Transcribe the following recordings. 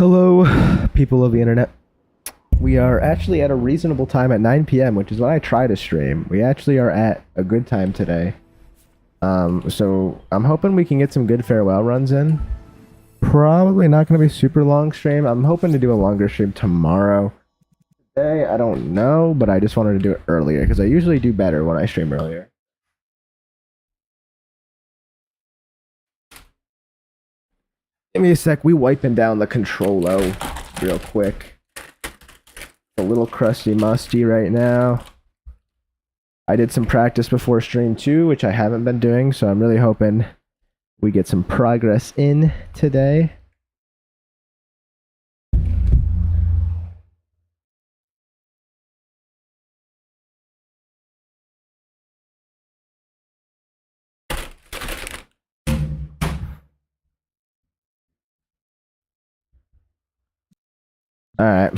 Hello, people of the internet. We are actually at a reasonable time at 9 p.m., which is when I try to stream. We actually are at a good time today. So I'm hoping we can get some good farewell runs in. Probably not going to be super long stream. I'm hoping to do a longer stream tomorrow. Today, I don't know, but I just wanted to do it earlier because I usually do better when I stream earlier. Give me a sec. We wiping down the controlo real quick. A little crusty musty right now. I did some practice before stream too, which I haven't been doing, so I'm really hoping we get some progress in today. All right.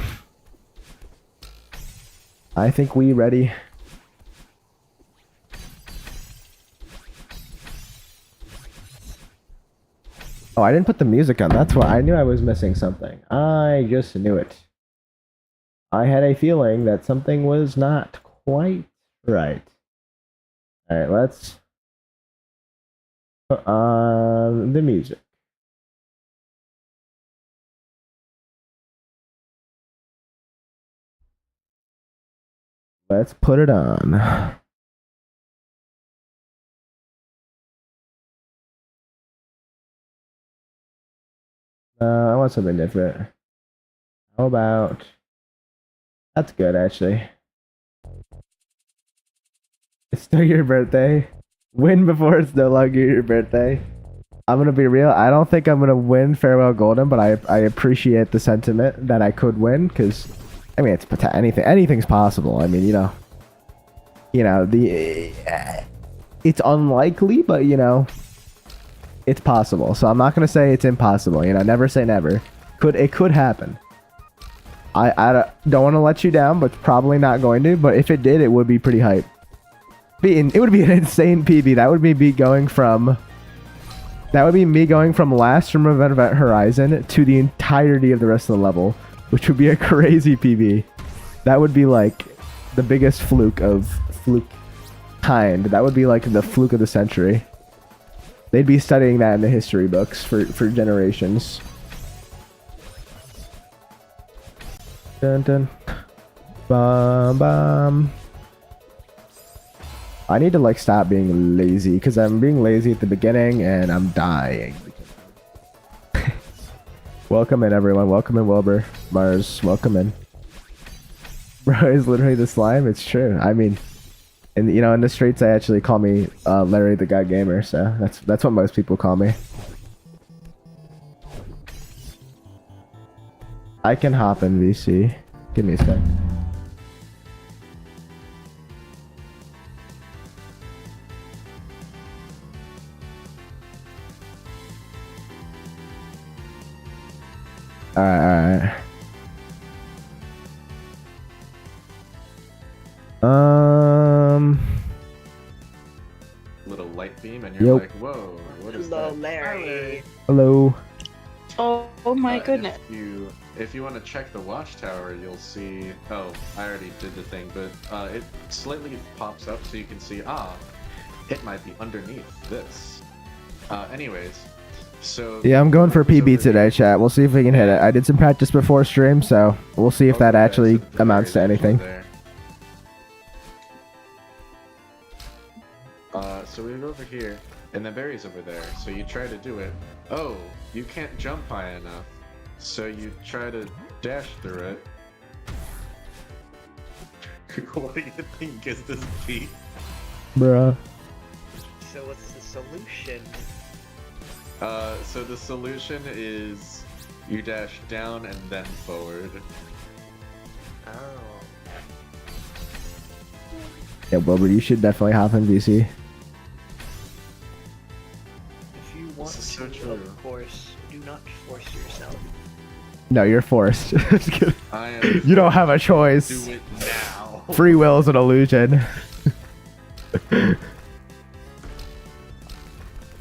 I think we ready. Oh, I didn't put the music on. That's why I knew I was missing something. I just knew it. I had a feeling that something was not quite right. All right, let's put on the music. Let's put it on. I want something different. How about... That's good, actually. It's still your birthday. Win before it's no longer your birthday. I'm gonna be real. I don't think I'm gonna win Farewell Golden, but I appreciate the sentiment that I could win, because I mean it's anything's possible. I mean, it's unlikely, but it's possible. So I'm not gonna say it's impossible. Never say never. It could happen. I don't want to let you down, but probably not going to. But if it did, it would be pretty hype. It would be an insane PB. That would be me going from last from Event Horizon to the entirety of the rest of the level, which would be a crazy PB. That would be like the biggest fluke kind. That would be like the fluke of the century. They'd be studying that in the history books for generations. Dun dun. Bum bum. I need to like stop being lazy because I'm being lazy at the beginning and I'm dying. Welcome in everyone. Welcome in Wilbur. Mars. Welcome in. Bro is literally the slime. It's true. I mean, in the streets they actually call me LarryTheGodGamer, so that's what most people call me. I can hop in VC. Give me a sec. Alright. Little light beam, and you're like, whoa, what is Hello, that? Larry. Hello. Oh my goodness. If you want to check the watchtower, you'll see. Oh, I already did the thing, but it slightly pops up so you can see. It might be underneath this. Anyways, so Yeah, I'm going for PB today, chat. We'll see if we can hit it. I did some practice before stream, so we'll see if that actually amounts to anything. So we go over here, and the berry's over there. So you try to do it. Oh, you can't jump high enough. So you try to dash through it. What do you think is this beat? Bruh. So what's the solution? So the solution is you dash down and then forward. Oh. Yeah, Wilbur, you should definitely hop in VC. If you want This is so to, true. of course, do not force yourself. No, you're forced. Just kidding. I am. You don't have a choice. Do it now. Free will is an illusion.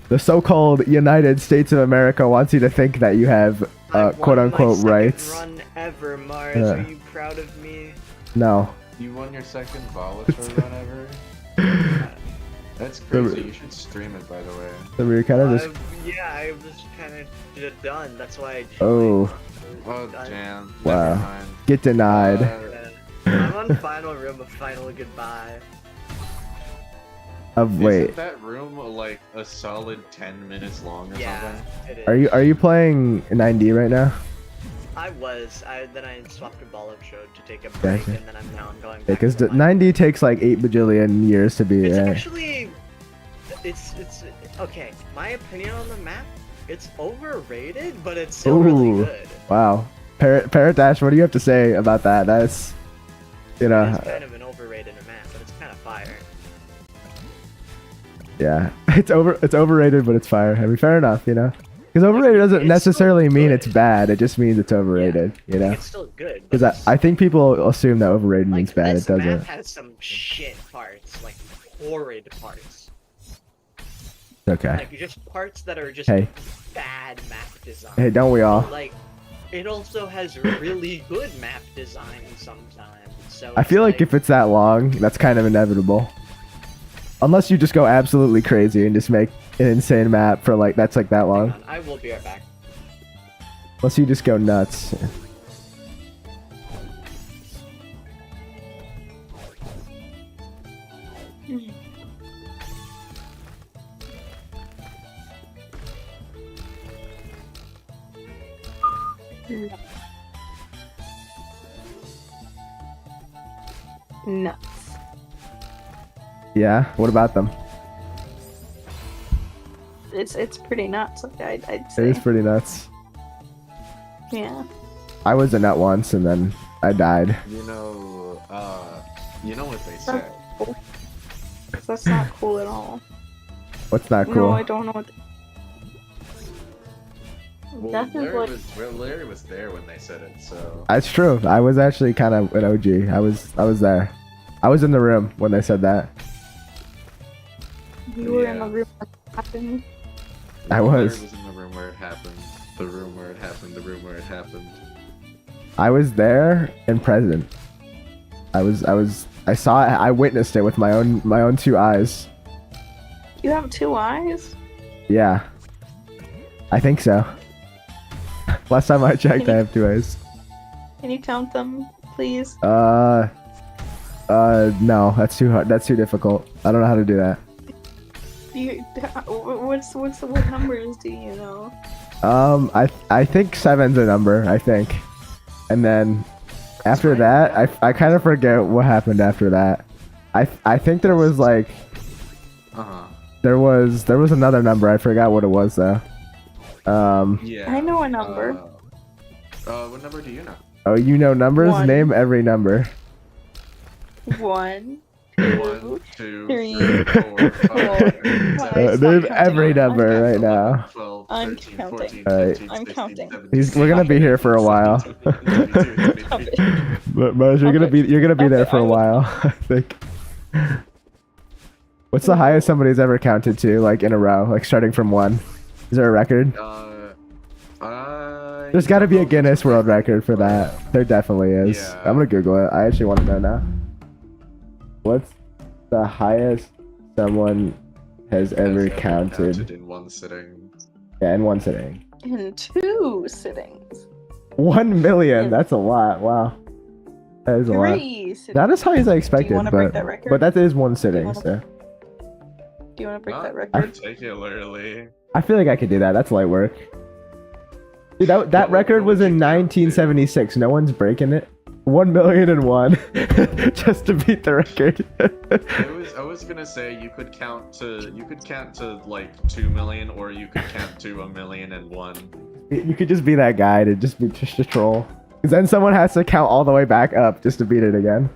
The so-called United States of America wants you to think that you have I quote won unquote my second rights. run ever, Mars. Yeah. Are you proud of me? No. You won your second Volatile run ever? That's crazy. You should stream it, by the way. So we were kind of just. Yeah, I was kind of done. That's why I joined. Oh, Oh, damn. Wow. Never mind. get denied. I'm on final room of final goodbye. Wait, Isn't that room like a solid 10 minutes long or Yeah, something? it is. are you playing 9D right now? Then I swapped to Ball Up Show to take a break, Gotcha. and then I'm going back. Because to 9D takes like 8 bajillion years to be. It's Right? actually, it's okay. My opinion on the map, it's overrated, but it's still really Ooh. good. Wow. Parrot Dash, what do you have to say about that? That's, you know, It's kind of an overrated map, but it's kind of fire. yeah, it's overrated, but it's fire. I mean, fair enough, you know, because overrated doesn't It's necessarily still mean good. it's bad. It just means it's overrated, you know. It's still good. Because but I think people assume that overrated like, means bad. this It map doesn't. has some shit parts, like horrid parts. Okay. Like just parts that are just Hey. bad map design. Hey, don't we all? Like, it also has really good map design sometimes. So I it's feel like if it's that long, that's kind of inevitable. Unless you just go absolutely crazy and just make an insane map for like that's like that hang long. on, I will be right back. Unless you just go nuts. Nuts. Yeah. What about them? It's pretty nuts. Like I'd It say. is pretty nuts. Yeah. I was a nut once and then I died. You know what they say. That's not cool at all. What's not cool? No, I don't know what. Well, Death is Larry, like. Larry was there when they said it, so. That's true. I was actually kind of an OG. I was there. I was in the room when they said that. You were in Yeah. the room when it happened. I Larry was. was in the room where it happened. The room where it happened. The room where it happened. I was there and present. I saw it. I witnessed it with my own 2 eyes. You have 2 eyes? Yeah. I think so. Last time I checked, I have 2 eyes. Can you count them, please? No, that's too hard. That's too difficult. I don't know how to do that. What numbers do you know? I think 7's a number. I think, and then after that, I kind of forget what happened after that. I think there was like Uh-huh. there was another number. I forgot what it was though. Yeah. I know a number. What number do you know? Oh, you know numbers? 1. Name every number. 1, 1, 2, Three, 3, 4, 5, Stop Name counting. every number right now. 12, I'm 13, counting. 14, Alright. 15, I'm 16, counting. 17, We're gonna be here for a while. Stop it. But Mars, you're gonna be there for a while. I think. What's the highest somebody's ever counted to, like in a row, like starting from 1? Is there a record? There's got to be a Guinness World Record for that. There definitely is. Yeah. I'm gonna Google it. I actually want to know now. What's the highest someone has ever counted? in one sitting. Yeah, in one sitting. In 2 sittings. 1 million. That's a lot. Wow. That is a lot. 3 sittings. Not as high as I expected, wanna break but that record? that is one sitting. wanna- So Do you want to break Not that record? particularly. I feel like I could do that. That's light work. Dude, that What record would was in you count to? 1976. No one's breaking it. 1,000,001 just to beat the record. I was gonna say you could count to like 2 million, or you could count to 1,000,001. You could just be that guy to just a troll. Because then someone has to count all the way back up just to beat it again.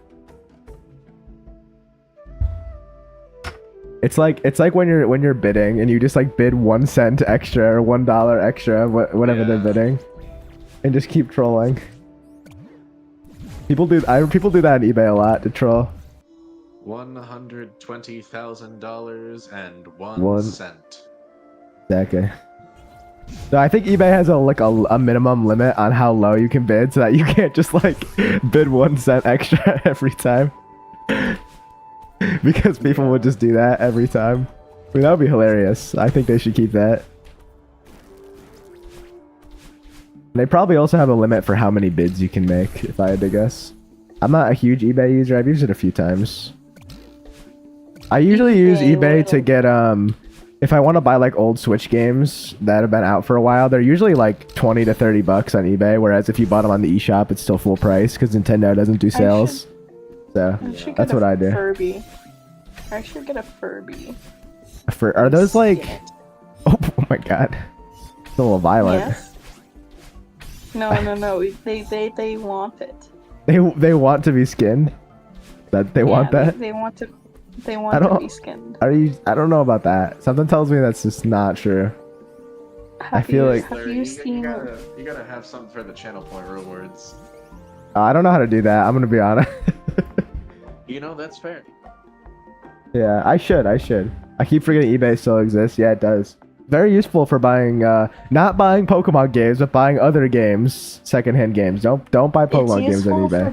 It's like when you're bidding and you just like bid 1 cent extra or $1 extra, whatever they're Yeah. bidding, and just keep trolling. People do that on eBay a lot to troll. $120,000 and One. 1 cent. Exactly. No, I think eBay has a minimum limit on how low you can bid, so that you can't just like bid 1 cent extra every time. Because people would just do that every time. I mean, that would be hilarious. I think they should keep that. They probably also have a limit for how many bids you can make, if I had to guess. I'm not a huge eBay user. I've used it a few times. I usually use eBay to get if I want to buy like old Switch games that have been out for a while, they're usually like 20 to 30 bucks on eBay, whereas if you bought them on the eShop, it's still full price because Nintendo doesn't do sales. So that's what I do. Furby. I should get a Furby. Are those like oh my god. It's a little violent. Yes. No. They want it. They want to be skinned? That they want that? They want to to be skinned. I don't know about that. Something tells me that's just not true. Have you seen... You gotta have something for the channel point rewards. I don't know how to do that. I'm gonna be honest. You know, that's fair. Yeah, I should. I keep forgetting eBay still exists. Yeah, it does. Very useful for buying, not buying Pokemon games, but buying other games, secondhand games. Don't buy Pokemon games on eBay. For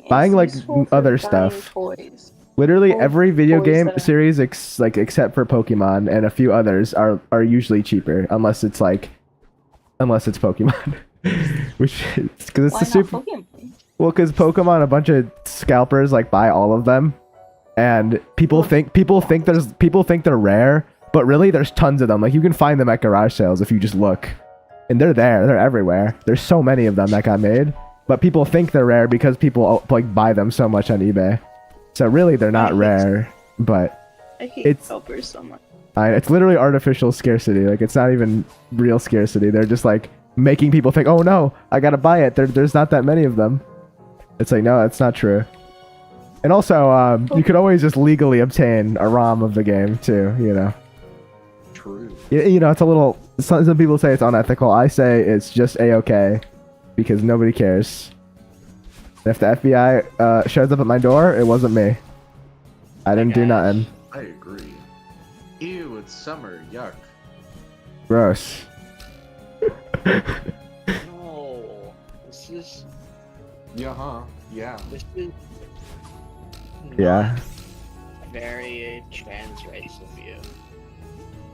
buying like other stuff. Toys. Literally every video game that series, except for Pokemon and a few others, are usually cheaper, unless it's Pokemon, which because it's Why the not super. Pokemon? Well, because Pokemon, a bunch of scalpers like buy all of them, and people think they're rare, but really there's tons of them. Like you can find them at garage sales if you just look, and they're there. They're everywhere. There's so many of them that got made, but people think they're rare because people like buy them so much on eBay. So really, they're not rare, but I hate scalpers so much. it's literally artificial scarcity. Like it's not even real scarcity. They're just like making people think, oh no, I gotta buy it. There's not that many of them. It's like, no, that's not true. And also, you could always just legally obtain a ROM of the game too, you know. True. You know, it's a little, some people say it's unethical. I say it's just A-okay because nobody cares. And if the FBI shows up at my door, it wasn't me. I didn't do nothing. I agree. Ew, it's summer. Yuck. Gross. No, this is Yeah. this is Yeah. very trans race of you.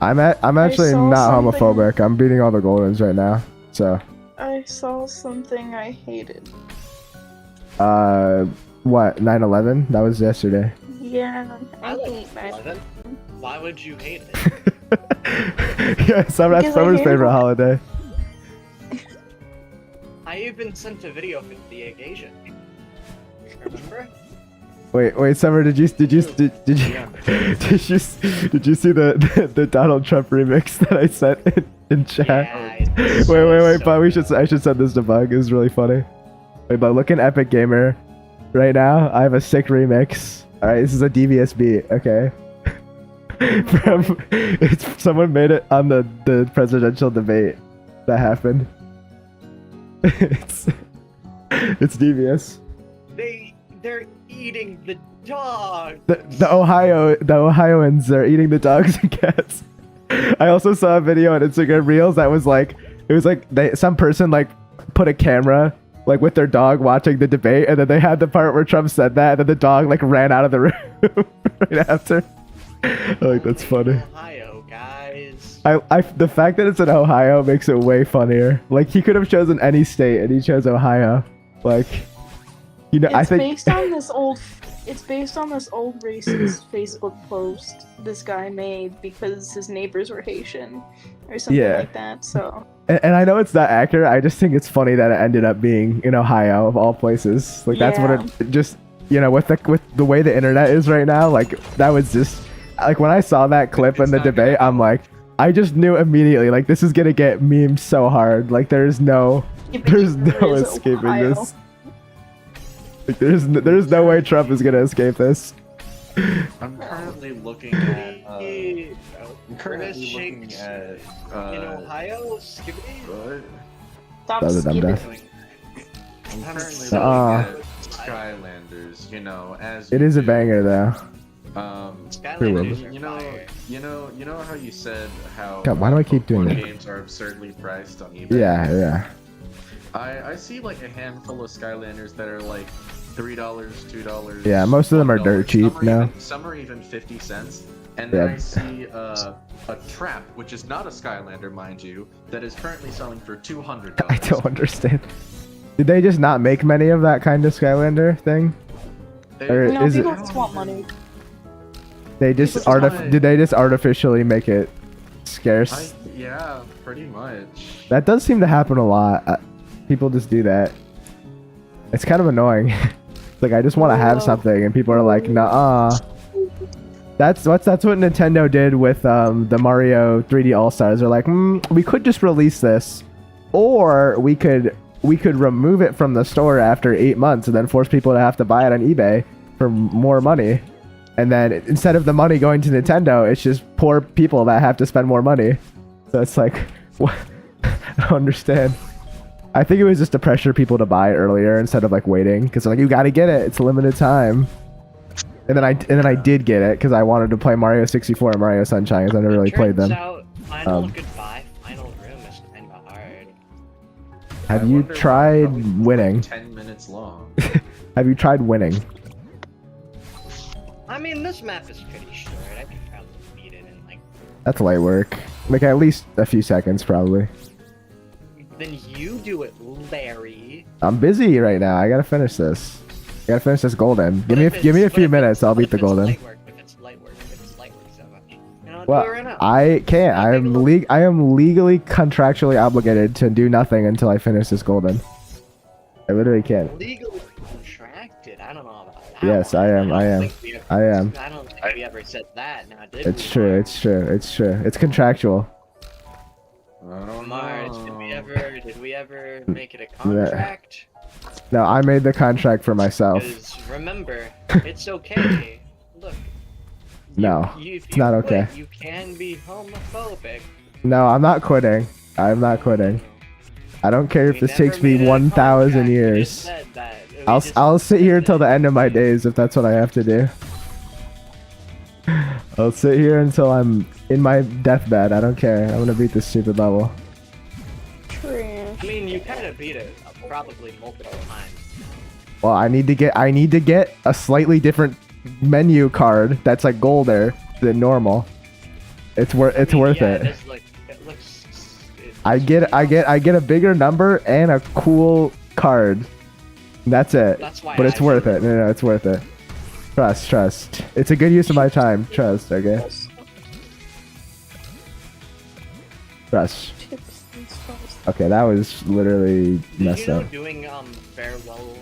I'm actually saw not something- homophobic. I'm beating all the Goldens right now. So, I saw something I hated. what? 9/11? That was yesterday. Yeah, I I like hate that. 11. Why would you hate it? Yeah, Because that's I summer's hate favorite it. holiday. I even sent a video for the occasion. Remember? Wait, Summer, did you see the Donald Trump remix that I sent in chat? Yeah, Wait, but I should send this to Bug. It's really funny. Wait, but look in Epic Gamer right now. I have a sick remix. All right, this is a devious beat. Okay. Someone made it on the presidential debate that happened. It's devious. They're eating the dog. The Ohioans are eating the dogs and cats. I also saw a video on Instagram Reels that was like, it was like some person like put a camera like with their dog watching the debate, and then they had the part where Trump said that, and then the dog like ran out of the room right after. Like that's funny. Ohio, guys. The fact that it's in Ohio makes it way funnier. Like he could have chosen any state, and he chose Ohio. Like, you know, I think It's based on this old racist Facebook post this guy made because his neighbors were Haitian or something Yeah. like that. So and I know it's not accurate. I just think it's funny that it ended up being in Ohio of all places. Like that's what it just, you know, with the way the internet is right now. Like that was just like when I saw that clip in the debate, I'm like, I just knew immediately. Like this is gonna get memed so hard. Like there's no escaping Ohio. this. Like there's no way Trump is gonna escape this. I'm currently looking at. Curtis looking shakes at. in Ohio, Skibbity. What? Stop That was a dumb skipping. death. I'm currently so looking at Skylanders. You know, as It you is a do. banger though. Skylanders you are know, fire. you know how you said how God, why do I keep doing board that? games are absurdly priced on eBay? Yeah. I see like a handful of Skylanders that are like $3, $2. Yeah, most of them are $1. dirt cheap now. Some are even 50 cents. And then Yeah. I see a trap, which is not a Skylander, mind you, that is currently selling for $200. I don't understand. Did they just not make many of that kind of Skylander thing? Or No, is it? people just want money. They just People just want- did they just artificially make it scarce? Yeah, pretty much. That does seem to happen a lot. People just do that. It's kind of annoying. It's like I just want to have something, and people are like, "Nah." That's what Nintendo did with the Mario 3D All Stars. They're like, we could just release this, or we could remove it from the store after 8 months, and then force people to have to buy it on eBay for more money. And then instead of the money going to Nintendo, it's just poor people that have to spend more money. So it's like, what? I don't understand. I think it was just to pressure people to buy it earlier instead of like waiting, because like you got to get it. It's a limited time. And then I did get it because I wanted to play Mario 64 and Mario Sunshine, because I never really played them. Turns out, Final Goodbye, Final Room is kind of hard. Have I you wonder why tried it probably was, like, winning? 10 minutes long. Have you tried winning? I mean, this map is pretty short. I could probably beat it in like. That's light work. Like at least a few seconds, probably. Then you do it, Larry. I'm busy right now. I gotta finish this. I gotta finish this golden. What if Give me a it's- few what if minutes. it's- I'll what beat if the it's golden. light work, if it's light work so much. You know, Well, do it right now. I can't. I'll take a look. I am legally contractually obligated to do nothing until I finish this golden. I literally can't. Legally contracted. I don't know about that. Yes, one. I am, don't I am, think we ever- I am. I don't think we ever said that. Now, did It's we, true. Mars? It's true. It's true. It's contractual. I don't Mars, know. did we ever make it a contract? No, I made the contract for myself. Because remember, it's okay. Look. No, if it's not quit, okay. You can be homophobic. No, I'm not quitting. I'm not quitting. I don't care if We this never takes me made it a 1,000 contract, we years. just said that. We I'll just I'll sit said here that. until the end of my days if that's what I have to do. I'll sit here until I'm in my deathbed. I don't care. I'm gonna beat this stupid level. Trash. I mean, you kind of beat it probably multiple times. Well, I need to get a slightly different menu card that's like golder than normal. It's worth I mean, worth yeah, it. It looks. I get a bigger number and a cool card. That's it. That's why But it's I worth should- it. No, it's worth it. Trust. It's a good use of my time. Trust, okay? Trust. Tips and stuff. Okay, that was literally Did messed you know up. doing farewell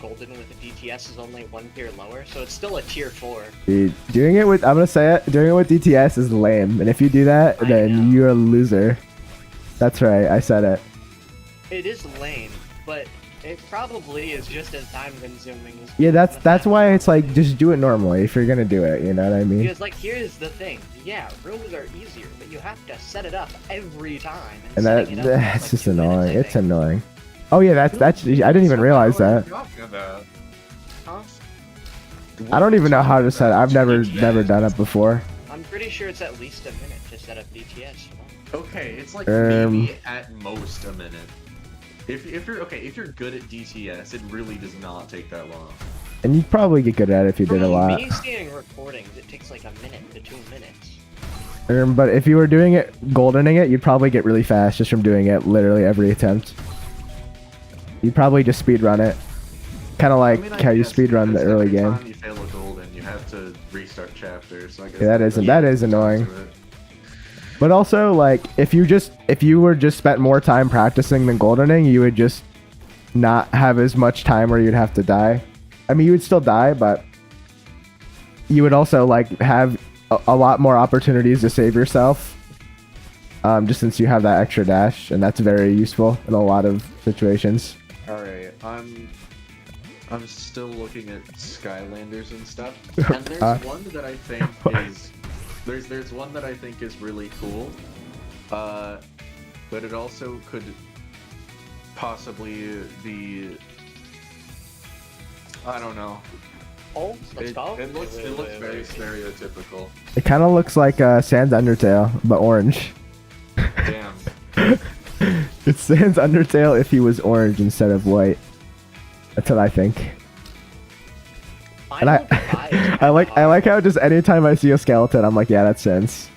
golden with the DTS is only 1 tier lower, so it's still a tier 4. Dude, doing it with DTS is lame. And if you do that, I then know. you're a loser. That's right, I said it. It is lame, but it probably is just as time consuming as Yeah, doing that's the why it's like just do it normally if you're gonna do it, you know what I mean? Because like here's the thing, yeah, rooms are easier, but you have to set it up every time. And setting it up that's takes, like, just 2 minutes, annoying. I It's think. annoying. Oh yeah, that's I didn't even realize What are that. you talking about? Huh? I don't even know how to set it. I've never done it before. I'm pretty sure it's at least a minute to set up DTS. Okay, it's like Um, maybe at most a minute. If you're good at DTS, it really does not take that long. And you'd probably get good at it if you did a From lot. me seeing recordings, it takes like a minute to 2 minutes. But if you were doing it, goldening it, you'd probably get really fast just from doing it literally every attempt. You'd probably just speedrun it. Kind of like I mean, I how you guess speedrun the because early every game. time you fail a golden, you have to restart chapters. So I guess Yeah, that is annoying. But also, like, if you were just spent more time practicing than goldening, you would just not have as much time where you'd have to die. I mean, you would still die, but you would also like have a lot more opportunities to save yourself. Just since you have that extra dash, and that's very useful in a lot of situations. All right, I'm still looking at Skylanders and stuff, and there's one that I think is there's one that I think is really cool, but it also could possibly be, I don't know. Oh, let's go. It looks very stereotypical. It kind of looks like Sans Undertale, but orange. Damn. It's Sans Undertale if he was orange instead of white. That's what I think. And I like how just anytime I see a skeleton, I'm like, yeah, that's Sans.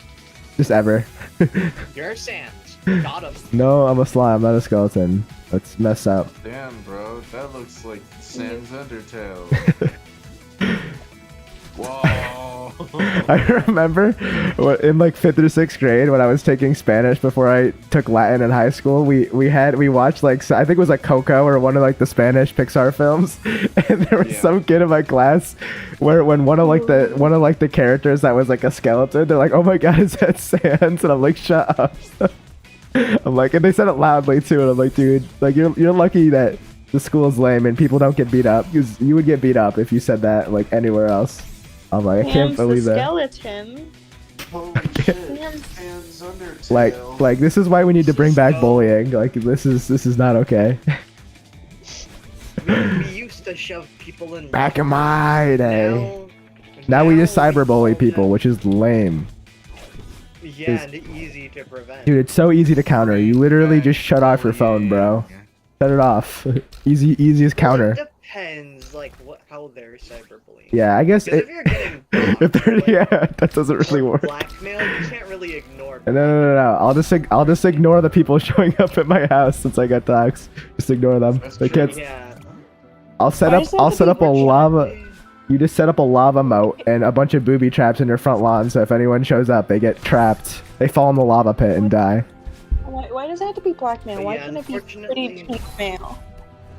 Just ever. You're Sans. Got him. No, I'm a slime, not a skeleton. Let's mess up. Damn, bro, that looks like Sans Undertale. Whoa. I remember in like 5th or 6th grade when I was taking Spanish before I took Latin in high school, we watched like, I think it was like Coco or one of like the Spanish Pixar films, and there was some kid in my class where when one of the characters that was like a skeleton, they're like, oh my god, is that Sans? And I'm like, shut up. I'm like, and they said it loudly too, and I'm like, dude, like you're lucky that the school's lame and people don't get beat up, because you would get beat up if you said that like anywhere else. I'm like, I can't believe that. Skeleton. Holy shit. Sans Undertale. Like this is why we need to bring back bullying. Like this is not okay. We used to shove people in. Back in my day. Now we just cyberbully people, which is lame. Yeah, and easy to prevent. Dude, it's so easy to counter. You literally just shut off your phone, bro. Shut it off. Easiest counter. It depends, like how they're cyberbullying. Yeah, I guess if you're getting if they're, yeah, that doesn't really work. Blackmail, you can't really ignore. No. I'll just ignore the people showing up at my house since I got doxxed. Just ignore them. They can't. Yeah. I'll set up a lava. You just set up a lava moat and a bunch of booby traps in your front lawn, so if anyone shows up, they get trapped. They fall in the lava pit and die. Why does it have to be blackmail? Why can't it be pretty pink mail?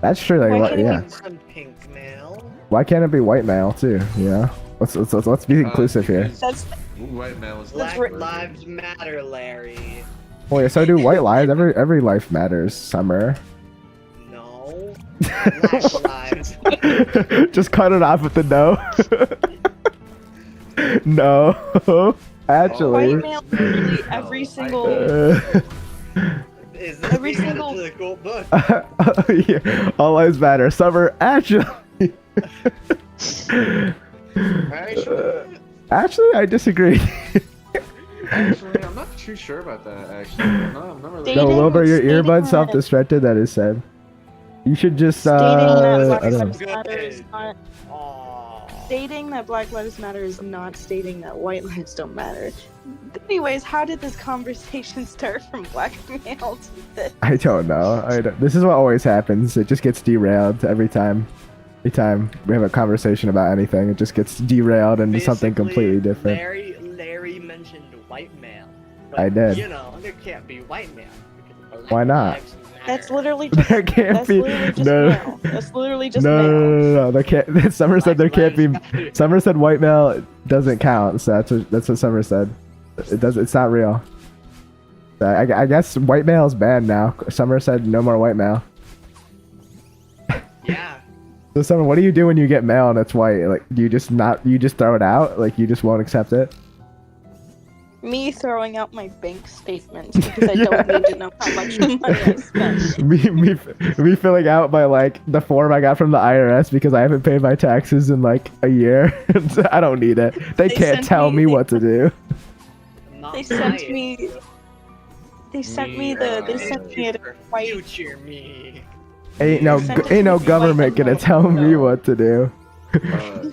That's true. Like, yeah. Pink mail. Why can't it be white male too? You know. Let's be inclusive here. That's white male is Black lives matter, Larry. Oh yeah, so do white lives. Every life matters. Summer. No. Black lives. Just cut it off with the no. No. Actually. white mail. Literally every single. Is this Every even single- a cool book? Yeah, all lives matter. Summer. Actually. Actually, I disagree. Actually, I'm not too sure about that. Actually, I'm not really. No, Wilbur, your Stating earbuds that- self-destructed. That is said. You should just Stating that Black I don't Lives know. Matter is not. Stating that Black Lives Matter is not stating that white lives don't matter. Anyways, how did this conversation start from blackmail to this? I don't know. This is what always happens. It just gets derailed every time. Every time we have a conversation about anything, it just gets derailed into something completely different. Larry mentioned white male. I did. You know, there can't be white male. Because Why not? lives matter. That's literally just. There can't That's be. literally just No. male. That's literally just No, male. no. There can't. Summer said there can't be. Black lives matter. Summer said white male doesn't count. So that's what Summer said. It does. It's not real. So I guess white male is banned now. Summer said no more white male. Yeah. So Summer, what do you do when you get mail and it's white? Like, do you just throw it out? Like, you just won't accept it? Me throwing out my bank statements because I don't need to know how much money I spent. me filling out my like the form I got from the IRS because I haven't paid my taxes in like a year. I don't need it. They can't sent tell me what to do. Not They sent biased. me. They sent me a white. Future me. Ain't no Sent it to me government white gonna tell me what to do.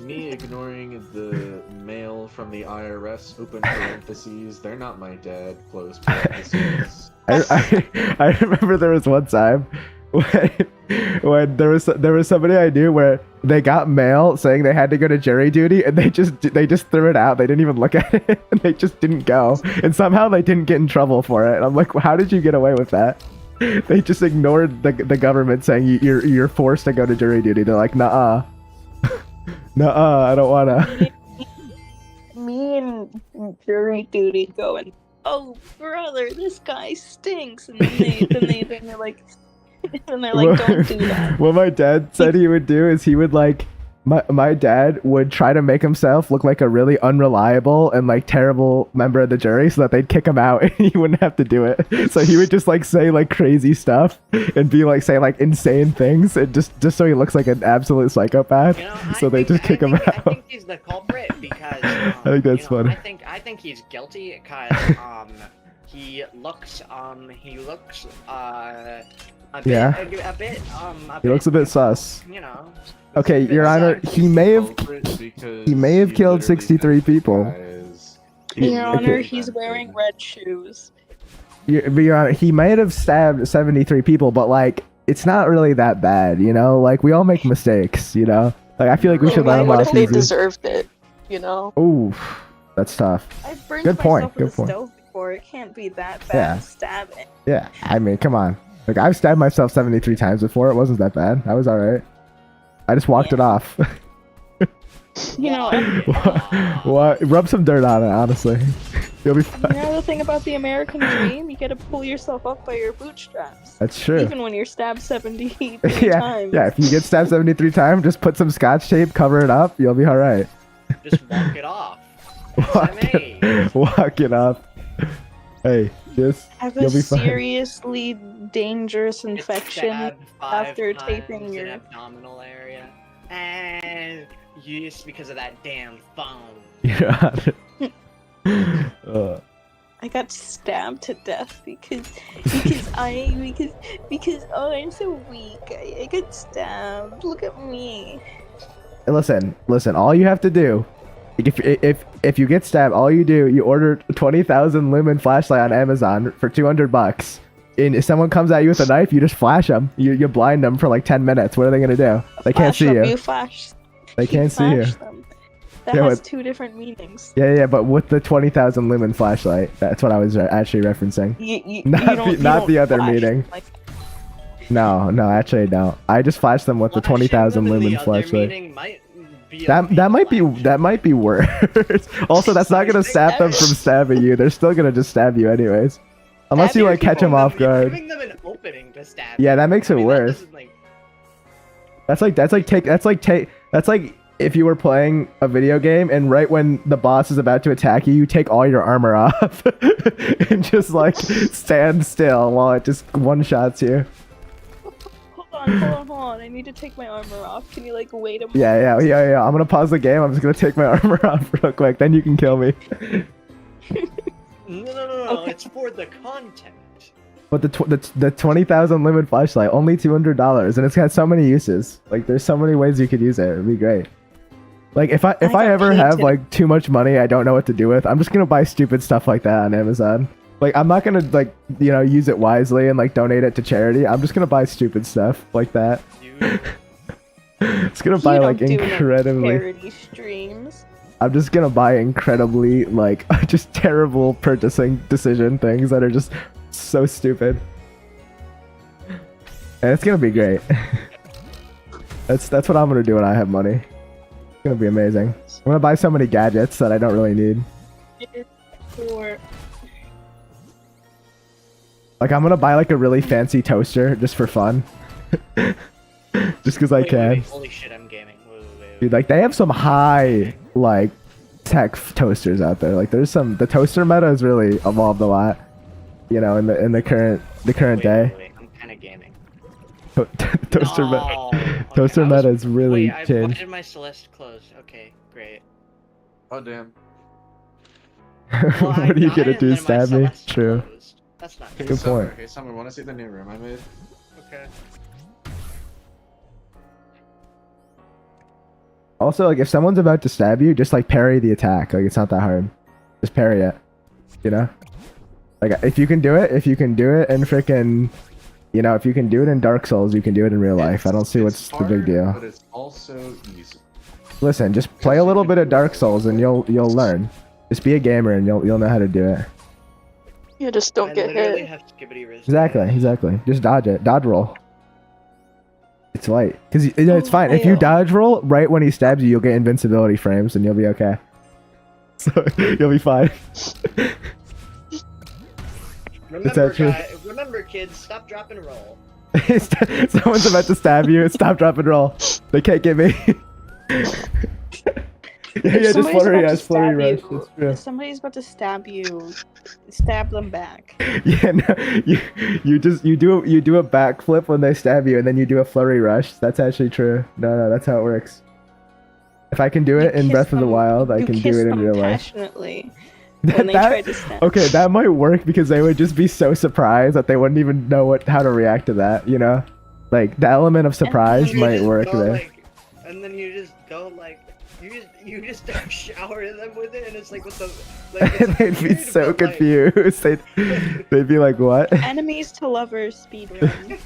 Me ignoring the mail from the IRS, open parentheses, they're not my dad, close parentheses. I remember there was one time when there was somebody I knew where they got mail saying they had to go to jury duty and they just threw it out. They didn't even look at it and they just didn't go. And somehow they didn't get in trouble for it. And I'm like, how did you get away with that? They just ignored the government saying you're forced to go to jury duty. They're like, nuh-uh. Nuh-uh, I don't wanna. Me and jury duty going, oh brother, this guy stinks, and then they're like, don't do that. What my dad said he would do is he would like My dad would try to make himself look like a really unreliable and like terrible member of the jury so that they'd kick him out and he wouldn't have to do it. So he would just like say like crazy stuff and be like say like insane things and just so he looks like an absolute psychopath. You know, So they just kick him I out. think he's the culprit because I think that's funny. I think he's guilty because he looks a bit, Yeah. a bit He looks a bit sus. you know. Okay, It's a Your bit Honor, sus. he may have Because he may have killed literally 63 had people. guys- Your Honor, Okay. he's wearing red shoes. Your Honor, he might have stabbed 73 people, but like it's not really that bad, you know? Like we all make mistakes, you know? Like I feel like we should let him What off if they easy. deserved it? You know. Ooh, that's tough. I've burned Good point, myself good with a point. stove before. It can't be that bad. Yeah. Stabbing. Yeah, I mean, come on. Like I've stabbed myself 73 times before. It wasn't that bad. I was all right. I just walked it off. You know. What? Rub some dirt on it, honestly. You'll be fine. You know the thing about the American dream? You gotta pull yourself up by your bootstraps. That's true. Even when you're stabbed 73 Yeah, times. yeah. If you get stabbed 73 times, just put some scotch tape, cover it up. You'll be all right. Just walk it off. Walk SMA. it, walk it up. Hey, just Have you'll a be fine. seriously dangerous It's infection. stabbed 5 after times taping in your- abdominal area, and just because of that damn phone. Yeah. I got stabbed to death because oh, I'm so weak. I got stabbed. Look at me. Listen. All you have to do, if you get stabbed, all you do, you order 20,000 lumen flashlight on Amazon for $200. And if someone comes at you with a knife, you just flash them. You blind them for like 10 minutes. What are they gonna do? They can't Flash see them, you. You flash. They can't see you. flash them. That Yeah, has but- two different meanings. Yeah, but with the 20,000 lumen flashlight, that's what I was actually referencing. Not the other flash meaning. them like No, actually I don't. I just flashed them with the Flashing 20,000 them in lumen the other flashlight. meaning might be a That might be flash. that might be worse. Also, that's not gonna stop them from stabbing you. They're still gonna just stab you anyways, unless you You're like catch them giving off you're guard. giving them an opening to stab. Yeah, that makes it I mean, worse. That's like if you were playing a video game and right when the boss is about to attack you, you take all your armor off and just like stand still while it just one shots you. hold on. I need to take my armor off. Can you like wait a moment? Yeah. I'm gonna pause the game. I'm just gonna take my armor off real quick. Then you can kill me. No. Okay. It's for the content. But the 20,000 limit flashlight, only $200, and it's got so many uses. Like there's so many ways you could use it. It'd be great. Like if I got ever have painted. like too much money I don't know what to do with, I'm just gonna buy stupid stuff like that on Amazon. Like I'm not gonna like use it wisely and like donate it to charity. I'm just gonna buy stupid stuff like that. You It's gonna You buy don't like do no incredibly. charity streams. I'm just gonna buy incredibly like just terrible purchasing decision things that are just so stupid. And it's gonna be great. That's what I'm gonna do when I have money. It's gonna be amazing. I'm gonna buy so many gadgets that I don't really need. Or Like I'm gonna buy like a really fancy toaster just for fun. Just because I wait, can. wait, holy shit, I'm gaming. Wait. Dude, like they have some high like tech toasters out there. Like there's some the toaster meta has really evolved a lot. You know, in the current day. Wait, I'm kind of gaming. Toaster meta. No. Okay, Toaster I was- meta is really Wait, why changed. did my Celeste close? Okay, great. Oh damn. Well, I What are you died gonna and do? then my Stab me? Celeste True. closed. That's not Okay, Good Summer, point. Okay, Summer, want to see the new room I made? okay. Also, like if someone's about to stab you, just like parry the attack. Like it's not that hard. Just parry it. You know? Like if you can do it and freaking if you can do it in Dark Souls, you can do it in real life. I don't see what's It's the big hard, deal. But it's also easy. Listen, just play a little bit of Dark Souls and you'll learn. Just be a gamer and you'll know how to do it. you just don't I get literally hit. have skibbity wrist. Exactly. Just dodge it. Dodge roll. It's light. Because it's fine. If you Ew. dodge roll right when he stabs you, you'll get invincibility frames and you'll be okay. So you'll be fine. Remember, kids, stop, drop, and roll. Someone's about to stab you. Stop, drop, and roll. They can't get me. Yeah, just flurry rush, flurry rush. you, It's true. if somebody's about to stab you, stab them back. Yeah, no, you do a backflip when they stab you, and then you do a flurry rush. That's actually true. No, that's how it works. If I can do it You in kiss Breath of the them- Wild, I you can kiss do it in them real life. passionately when they try to stab. Okay, that might work because they would just be so surprised that they wouldn't even know how to react to that. You know, like the element of surprise You might just work go, there. like, and then you just go like, you just shower them with it, and it's like what the. Like, it's They'd be weird, so but, like, confused. They'd be like, "What?" Enemies to lovers speedrun.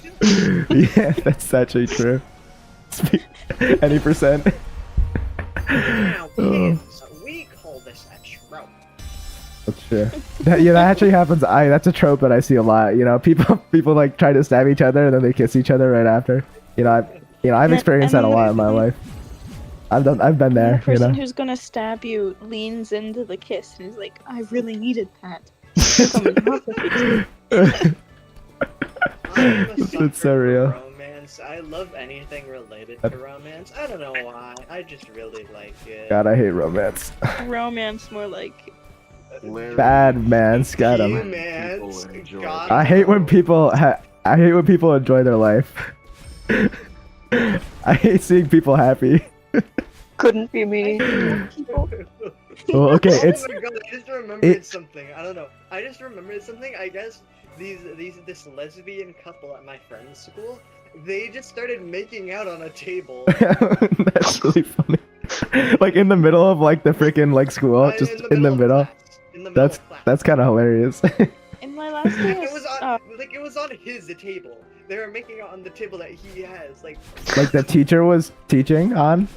Yeah, that's actually true. Any percent. Now, Oh. kids, we call this a trope. That's true. That actually happens. That's a trope that I see a lot. You know, people like try to stab each other and then they kiss each other right after. I've experienced that a lot in my life. I've been The there. You person know. who's gonna stab you leans into the kiss and is like, "I really needed that." I'm in love with you. I'm a sucker It's so for real. romance. I love anything related to romance. I don't know why. I just really like it. God, I hate romance. Romance, more like Larry, Bad man, got 'em. Humans, People enjoy God. it. I hate when people enjoy their life. I hate seeing people happy. couldn't be me. People. Well, okay, it's Oh my god, I just remembered something. I don't know. I just remembered something. I guess this lesbian couple at my friend's school, they just started making out on a table. that's really funny. Like in the middle of like the freaking like school, just in the of middle. class. In the middle That's of class. that's kind of hilarious. In my last day, It was on uh, like it was on his table. They were making out on the table that he has. Like Like the teacher was teaching on,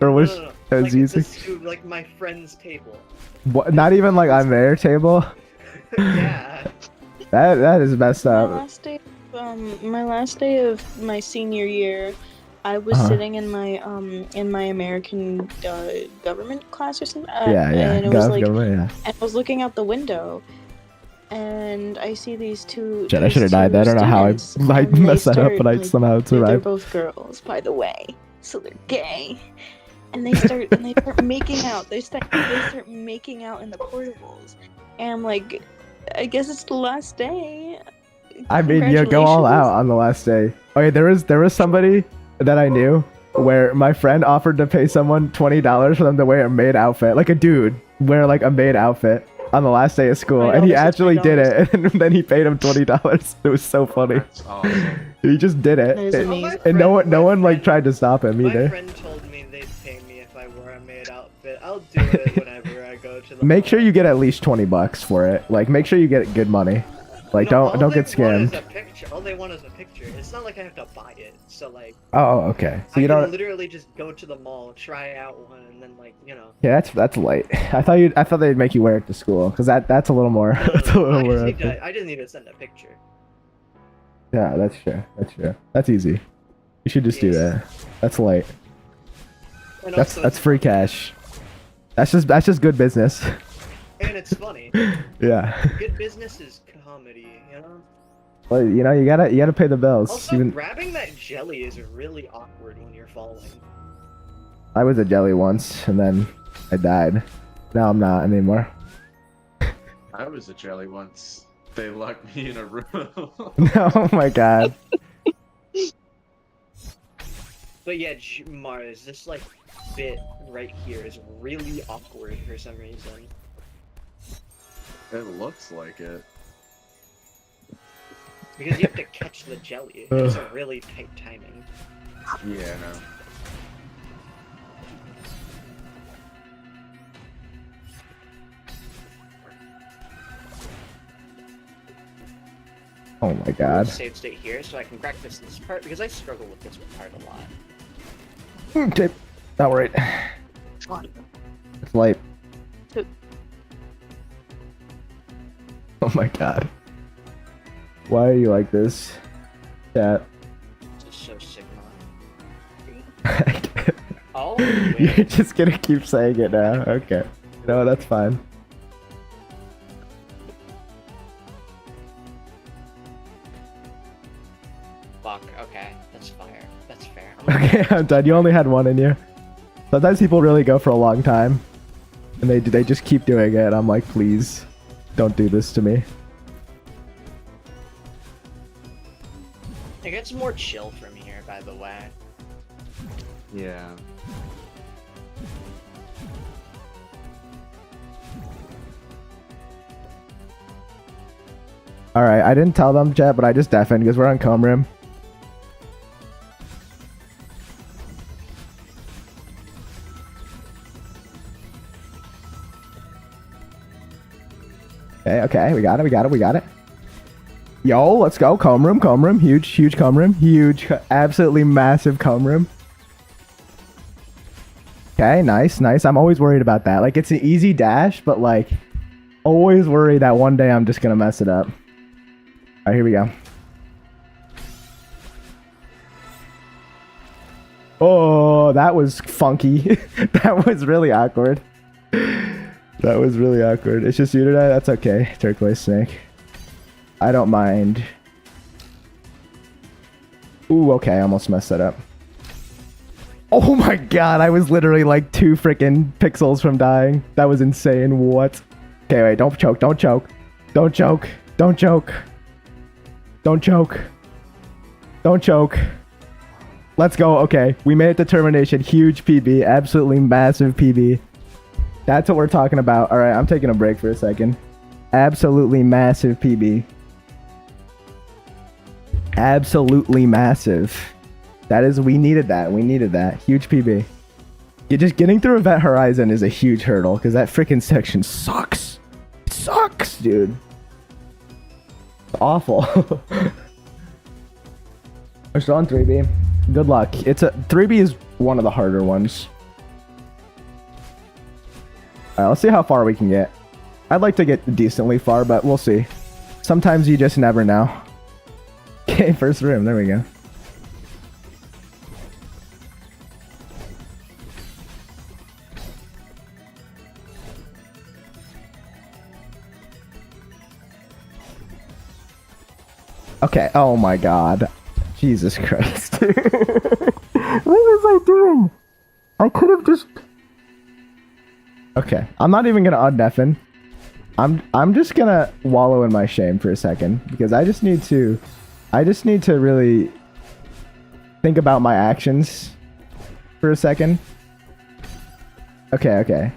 or was no. was Like, using. like my friend's table. What, not even like on their table. Yeah. That is messed my up. last day of my senior year, I was Uh-huh. sitting in my American government class or something. Yeah, And it was like, government, yeah. and I was looking out the window, and I see these two. Shit, I these should have died. two I don't know how I students, like and they messed that up, start, but I like, somehow they're survived. both girls, by the way, so they're gay. And they start making out. They start making out in the portables, and I'm like, I guess it's the last day. I mean, yeah, go all out Congratulations. on the last day. Okay, there was somebody that I knew where my friend offered to pay someone $20 for them to wear a maid outfit, like a dude wear like a maid outfit on the last day of school, and he $20 is actually did $20. it, and then he paid him $20. It was so funny. That's awesome. He just did it, That is amazing. and no one My like tried to stop him My either. friend told me they'd pay me if I wore a maid outfit. I'll do it whenever I go to the Make mall. sure you get at least $20 for it. Like, make sure you get good money. Like, No, all don't they get want scammed. is a picture. All they want is a picture. It's not like I have to buy it. So like, Oh, okay. So I you can don't. literally just go to the mall, try out one, and then like, you know. Yeah, that's light. I thought they'd make you wear it to school, cause that's a little more. No, That's a no, little more. I just need to send a picture. Yeah, that's true. That's true. That's easy. You should just do Yes. that. That's light. And That's also, that's free cash. That's just good business. and it's funny. Yeah. Good business is comedy, you know. Well, you know, you gotta pay the bills. Also, Even grabbing that jelly is really awkward when you're falling. I was a jelly once, and then I died. Now I'm not anymore. I was a jelly once. They locked me in a room. Oh my god. But yeah, Mars, this like bit right here is really awkward for some reason. It looks like it. Because you have to catch the jelly. It's a really tight timing. Yeah, no. Oh my god. Save state here so I can practice this part because I struggle with this part a lot. Okay. Not right. It's light. Oh my god. Why are you like this? Chat. This is so Sigma. You're Oh, wait. just gonna keep saying it now. Okay. No, that's fine. Fuck, okay. That's fire. That's fair. Okay, I'm done. You only had one in you. Sometimes people really go for a long time, and they just keep doing it. I'm like, please, don't do this to me. It gets more chill from here, by the way. Yeah. All right, I didn't tell them, chat, but I just deafened because we're on comb room. Okay, we got it. Yo, let's go. Comb room. Huge comb room. Absolutely massive comb room. Okay, nice. I'm always worried about that. Like, it's an easy dash, but like, always worry that one day I'm just gonna mess it up. All right, here we go. Oh, that was funky. That was really awkward. It's just you today? That's okay, Turquoise Snake. I don't mind. Ooh, okay, I almost messed that up. Oh my god, I was literally like 2 freaking pixels from dying. That was insane. What? Okay, wait, don't choke. Let's go. Okay, we made it to termination. Huge PB, absolutely massive PB. That's what we're talking about. All right, I'm taking a break for a second. Absolutely massive PB. Absolutely massive. That is, we needed that. Huge PB. Just getting through Event Horizon is a huge hurdle because that freaking section sucks. It sucks, dude. It's awful. We're still on 3B. Good luck. 3B is one of the harder ones. Alright, let's see how far we can get. I'd like to get decently far, but we'll see. Sometimes you just never know. Okay, first room. There we go. Okay, oh my god. Jesus Christ. What was I doing? I could have just... Okay, I'm not even gonna undeafen. I'm just gonna wallow in my shame for a second because I just need to really think about my actions for a second. Okay.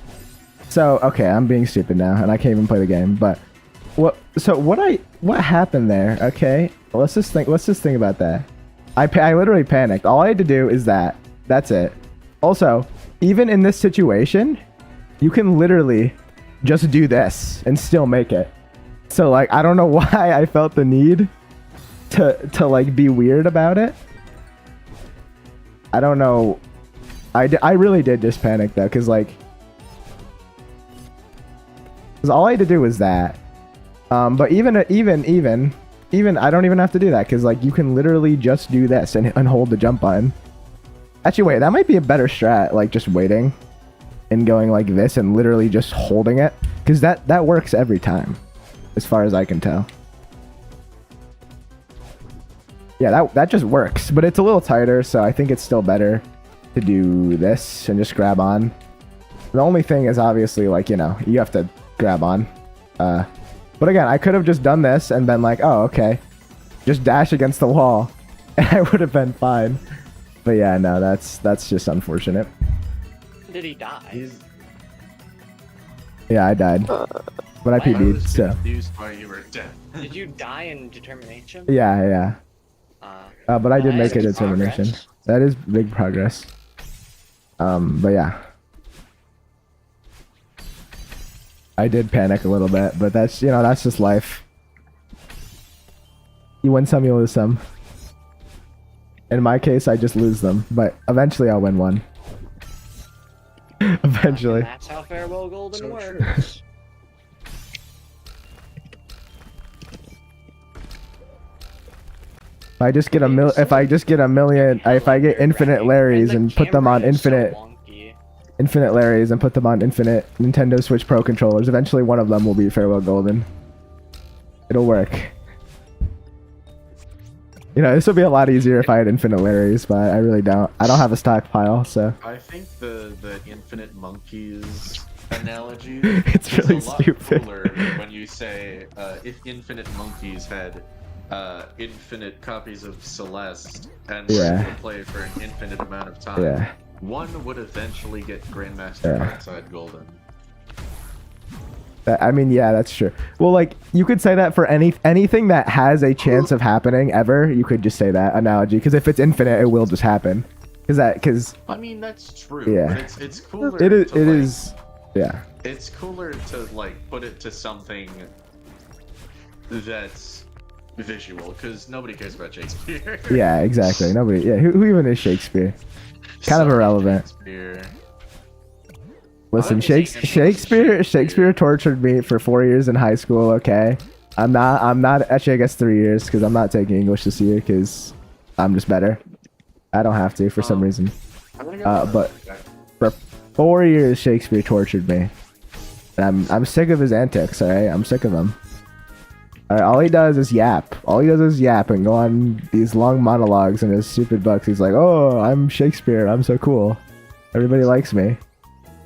So, okay, I'm being stupid now and I can't even play the game, but what happened there? Okay, let's just think about that. I literally panicked. All I had to do is that. That's it. Also, even in this situation, you can literally just do this and still make it. So like, I don't know why I felt the need to like be weird about it. I don't know. I really did just panic though, because all I had to do was that. But even I don't even have to do that because like you can literally just do this and hold the jump button. Actually, wait, that might be a better strat. Like just waiting and going like this and literally just holding it, because that works every time, as far as I can tell. Yeah, that just works, but it's a little tighter, so I think it's still better to do this and just grab on. The only thing is obviously like, you know, you have to grab on. But again, I could have just done this and been like, oh, okay, just dash against the wall, and I would have been fine. But yeah, no, that's just unfortunate. Did he die? Yeah, I died, but I PB'd. So. Confused why you were dead. Did you die in determination? Yeah. But I did make a determination. Progress. That is big progress. But yeah. I did panic a little bit, but that's, you know, that's just life. You win some, you lose some. In my case, I just lose them, but eventually I'll win one. Eventually. And that's how Farewell Golden works. If I just get infinite Larrys and put them on infinite Larrys and put them on infinite Nintendo Switch Pro controllers, eventually one of them will be Farewell Golden. It'll work. You know, this would be a lot easier if I had infinite Larrys, but I really don't. I don't have a stockpile, so I think the infinite monkeys analogy it's really is a lot stupid. cooler when you say if infinite monkeys had infinite copies of Celeste and were Yeah. able to play for an infinite amount of time, Yeah. one would eventually get Grandmaster Yeah. Heartside Golden. I mean, yeah, that's true. Well, like you could say that for anything that has a chance of happening ever. You could just say that analogy because if it's infinite, it will just happen. Because I mean, that's true. Yeah. But it's cooler. it is to, it like, is yeah. It's cooler to like put it to something that's visual because nobody cares about Shakespeare. Yeah, exactly. Nobody. Yeah, who even is Shakespeare? Kind of Sorry, irrelevant. Shakespeare. Listen, Is he English? Shakespeare tortured me for 4 years in high school. Okay, I'm not actually. I guess 3 years because I'm not taking English this year because I'm just better. I don't have to for some reason. I'm gonna go But for 4 years, Shakespeare tortured me, and I'm sick of his antics. All right, I'm sick of him. All right, all he does is yap. All he does is yap and go on these long monologues in his stupid books. He's like, "Oh, I'm Shakespeare. I'm so cool. Everybody likes me."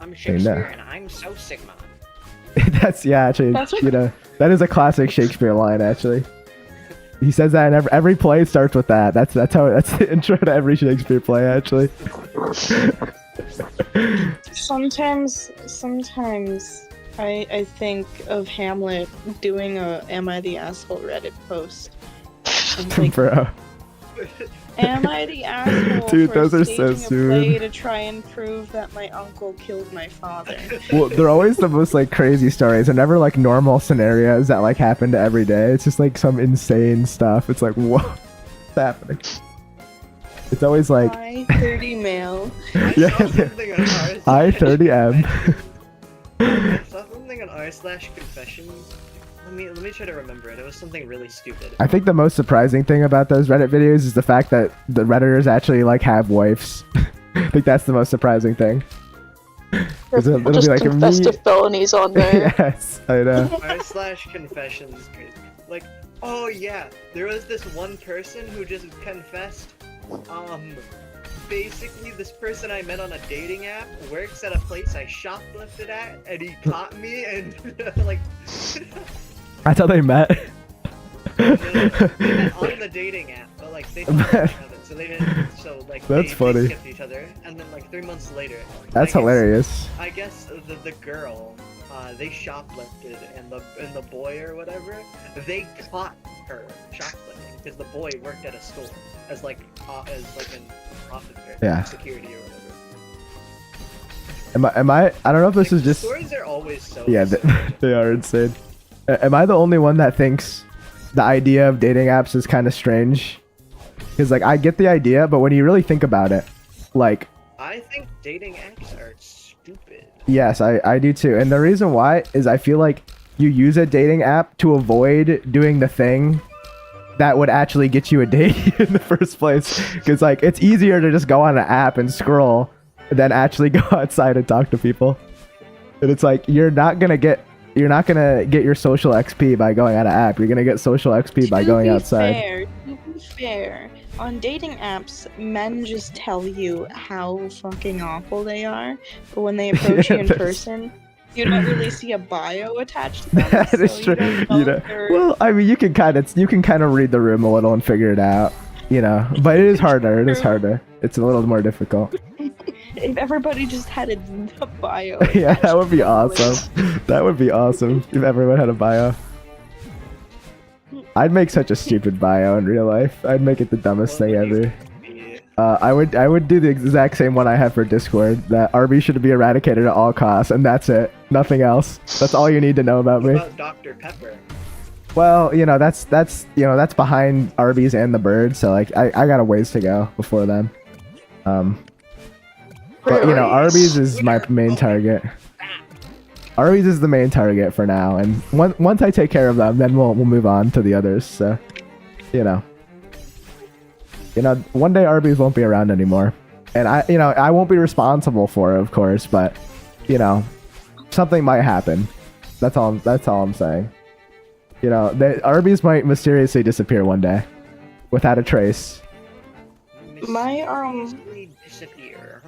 I'm Shakespeare and I'm so Sigma. That's actually, That's what- you know, that is a classic Shakespeare line. Actually, he says that in every play starts with that. That's the intro to every Shakespeare play. Actually, Sometimes I think of Hamlet doing a "Am I the asshole?" Reddit post. And like, bro. am I the asshole Dude, for those are so staging a play soon. to try and prove that my uncle killed my father? Well, they're always the most like crazy stories. They're never like normal scenarios that like happen to every day. It's just like some insane stuff. It's like what's happening? It's always like I-30 male. I Yeah. saw something on r. I-30M. I saw something on r/confessions. Let me try to remember it. It was something really stupid. I think the most surprising thing about those Reddit videos is the fact that the Redditors actually like have wives. I think that's the most surprising thing. 'Cause it'll be Just like confess me. to felonies on there. Yes, I know. r/confessions. Like, oh yeah, there was this one person who just confessed. Basically, this person I met on a dating app works at a place I shoplifted at, and he caught me and like. That's how they met. They met on the dating app, but like they found each other, so they didn't. So like That's they funny. skipped each other, and then like 3 months later. That's hilarious. I guess the girl, they shoplifted, and the boy or whatever, they caught her shoplifting because the boy worked at a store as like an officer, Yeah. security or whatever. Am I? I don't know if this is just. Stories are always so. Yeah, they are insane. Am I the only one that thinks the idea of dating apps is kind of strange? Because like I get the idea, but when you really think about it, like I think dating apps are stupid. yes, I do too. And the reason why is I feel like you use a dating app to avoid doing the thing that would actually get you a date in the first place. Because like it's easier to just go on an app and scroll than actually go outside and talk to people. And it's like you're not gonna get your social XP by going on an app. You're gonna get social XP by going outside. To be fair, on dating apps, men just tell you how fucking awful they are, but when they approach you in that's- person, you don't really see a bio attached to them. That is so true. You don't You know know, if they're- well, I mean, you can kind of read the room a little and figure it out, you know. But it is harder. It is harder. It's a little more difficult. if everybody just had a bio. Yeah, that would be attached to them. awesome. That would be awesome if everyone had a bio. I'd make such a stupid bio in real life. I'd make it the dumbest thing ever. I would do the exact same one I have for Discord. That RB should be eradicated at all costs, and that's it. Nothing else. That's all you need to know about What me. about Dr. Pepper? Well, you know that's behind Arby's and the Bird, so like I got a ways to go before them. But you know Arby's is my main target. Arby's is the main target for now, and once I take care of them, then we'll move on to the others. So, you know, one day Arby's won't be around anymore, and I won't be responsible for it, of course, but you know, something might happen. That's all I'm saying. You know, Arby's might mysteriously disappear one day, without a trace. My, Mysteriously disappear.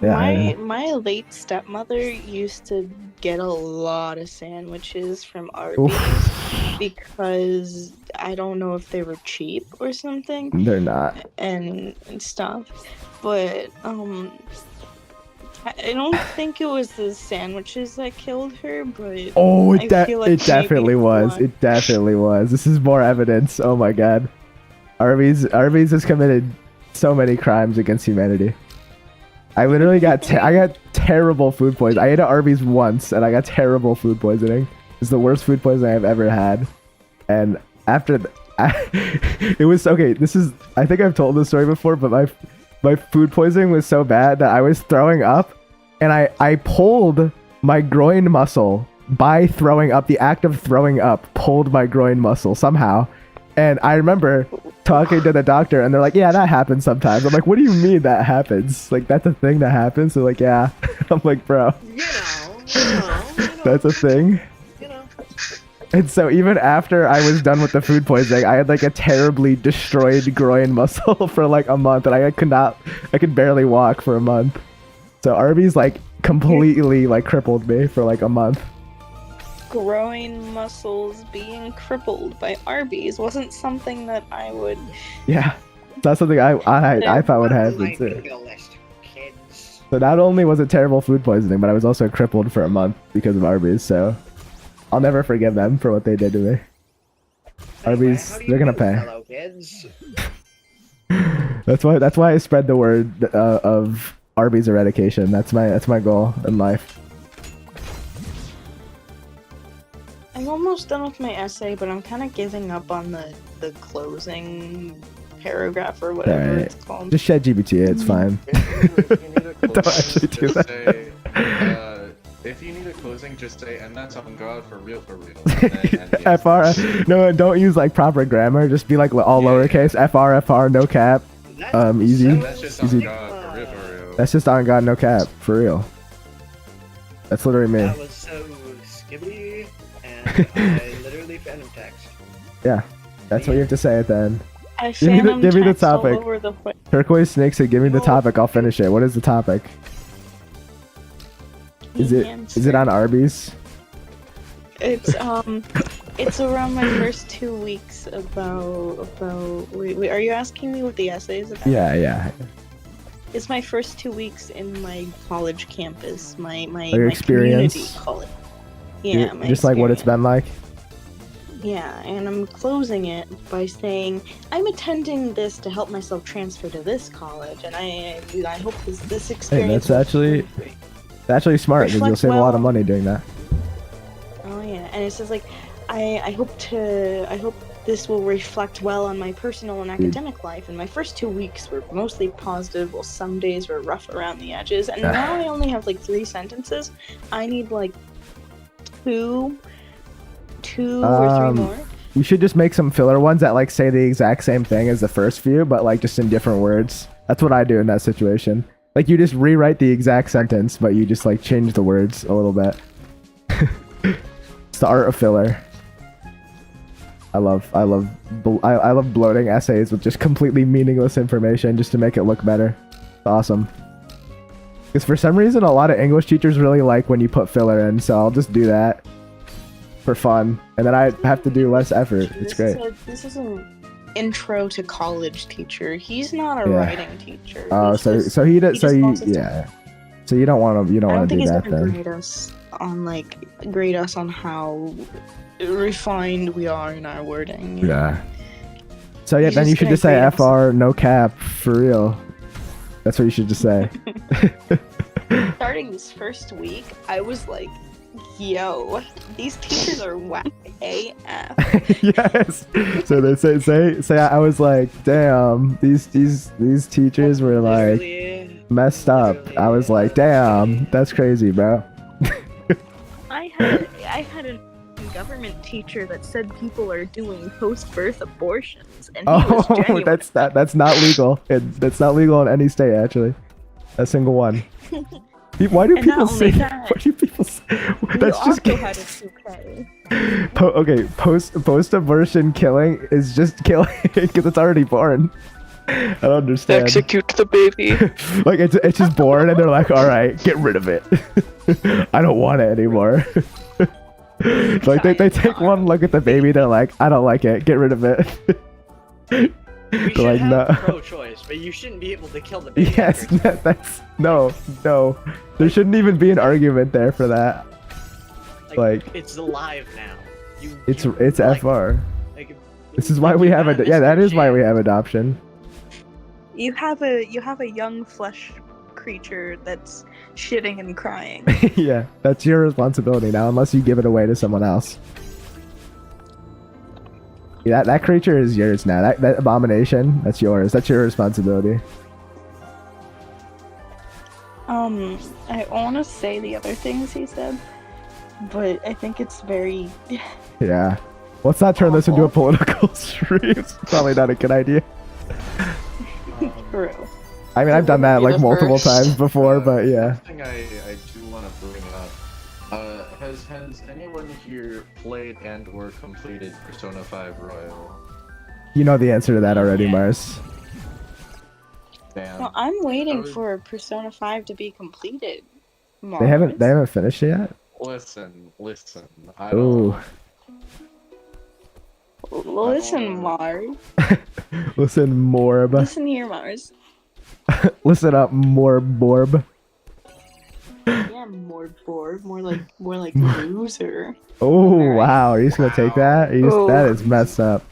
Yeah, my late stepmother used to get a lot of sandwiches from Arby's Oof. because I don't know if they were cheap or something They're not. and stuff, but I don't think it was the sandwiches that killed her, but Oh, I feel like it definitely maybe was. one. It definitely was. This is more evidence. Oh my god. Arby's has committed so many crimes against humanity. I literally got I got terrible food poisoning. I ate at Arby's once and I got terrible food poisoning. It's the worst food poisoning I've ever had. And after it was okay. This is I think I've told this story before, but my food poisoning was so bad that I was throwing up, and I pulled my groin muscle by throwing up. The act of throwing up pulled my groin muscle somehow. And I remember talking to the doctor, and they're like, yeah, that happens sometimes. I'm like, what do you mean that happens? Like, that's a thing that happens? They're like, yeah. I'm like, bro, that's a thing. You know. And so even after I was done with the food poisoning, I had like a terribly destroyed groin muscle for like a month, and I could barely walk for a month. So Arby's like completely like crippled me for like a month. Groin muscles being crippled by Arby's wasn't something that I would. Yeah, that's something I thought would happen too. Kids. So not only was it terrible food poisoning, but I was also crippled for a month because of Arby's. So I'll never forgive them for what they did to me. Arby's, How do you they're gonna do, pay. fellow kids? That's why I spread the word of Arby's eradication. That's my goal in life. I'm almost done with my essay, but I'm kind of giving up on the closing paragraph or whatever Alright. it's called. Just shed GBT. It's fine. Don't actually do that. If you need a closing, just say, and that's on God for real, for real. And then end the FR. No, don't use like proper grammar. Just be like all Yeah. lowercase. FR, no cap. That's Easy. And that's just on Easy. God for real, for real. That's just on God, no cap. For real. That's literally me. That was so skibbity, and I literally phantom text. Yeah. That's what you have to say at the end. I Give me the- phantom give me the text all topic. over the place. Turquoise Snake said, give me the topic. I'll finish it. What is the topic? Is it on Arby's? It's it's around my first 2 weeks about wait, are you asking me what the essay is about? Yeah. It's my first 2 weeks in my college campus, my Your my experience? community college. Yeah, my Just like what it's been like. Yeah, and I'm closing it by saying I'm attending this to help myself transfer to this college, and I hope this experience. that's actually- It's actually smart because you'll Reflect save a lot of well. money doing that. Oh yeah, and it says like I hope this will reflect well on my personal and academic life. And my first 2 weeks were mostly positive, while some days were rough around the edges. And now I only have like 3 sentences. I need like two or 3 more. You should just make some filler ones that like say the exact same thing as the first few, but like just in different words. That's what I do in that situation. Like you just rewrite the exact sentence, but you just like change the words a little bit. It's the art of filler. I love bloating essays with just completely meaningless information just to make it look better. It's awesome. Because for some reason, a lot of English teachers really like when you put filler in, so I'll just do that for fun, and then I have to do less effort. It's great. This is an intro to college teacher. He's not a Yeah. writing teacher. Oh, He's so just- so he does. he So just you wants us to- yeah. So you don't want to I don't do think he's that gonna then. grade us on how refined we are in our wording. you know? Yeah. So yeah, He's then you just should gonna just say grade us. FR no cap for real. That's what you should just say. Starting this first week, I was like, yo, these teachers are whack AF. Yes. So they say I was like, damn, these teachers were like Literally, messed up. I was like, damn, that's crazy, bro. I had a government teacher that said people are doing post-birth abortions, and he was Oh, genuine. that's not legal. That's not legal in any state actually. A single one. Why do And people not say only that? that, Why do people say We that's just also had a 2K. Okay, post abortion killing is just killing because it's already born. I don't understand. Execute the baby. Like it's just born and they're like, all right, get rid of it. I don't want it anymore. Like they take one look at the baby, they're like, I don't like it, get rid of it. We should Like, have no. pro-choice, but you shouldn't be able to kill the baby. Yes, after that's no. There shouldn't even be an argument there for that. like- it's alive now. It's like, FR. Like, This is why we have a yeah, that is why we have adoption. You have a young flesh creature that's shitting and crying. Yeah, that's your responsibility now, unless you give it away to someone else. Yeah, that creature is yours now. That abomination, that's yours. That's your responsibility. I want to say the other things he said, but I think it's very. Yeah. Let's not turn this into a political stream. It's probably not a good idea. True. I mean, I've done that like the multiple first. times before, but yeah. One thing I do want to bring up. Has anyone here played and or completed Persona 5 Royal? You know the answer to that already, Yeah. Mars. Damn. Well, I'm waiting was- for Persona 5 to be completed. They haven't finished it yet? Listen. I Ooh. don't. Listen, Mars. Listen, Morb. Listen here, Mars. Listen up, Morborb. Yeah, more bored, more like loser. Oh, Alright. wow. Are you just gonna take that? Wow. That is messed up.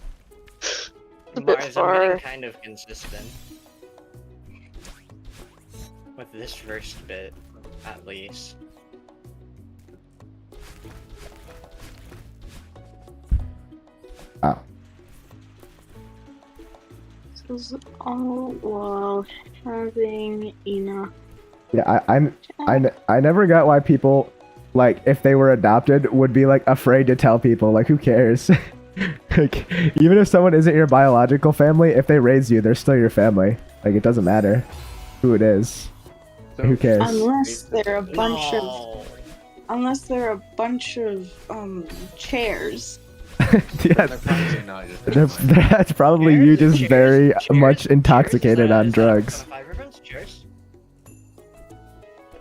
A bit Mars, I'm far. getting kind of consistent. With this first bit, at least. Wow. This is all while having enough. Yeah, I never got why people, like, if they were adopted, would be, like, afraid to tell people. Like, who cares? Like, even if someone isn't your biological family, if they raise you, they're still your family. Like, it doesn't matter who it is. So- Who cares? Unless they're a bunch of No. unless they're a bunch of chairs. Yeah, They're probably not just- that's probably you Chairs? just very Chairs? much Chairs? intoxicated Chairs? on Is that drugs. Persona 5 reference? Chairs?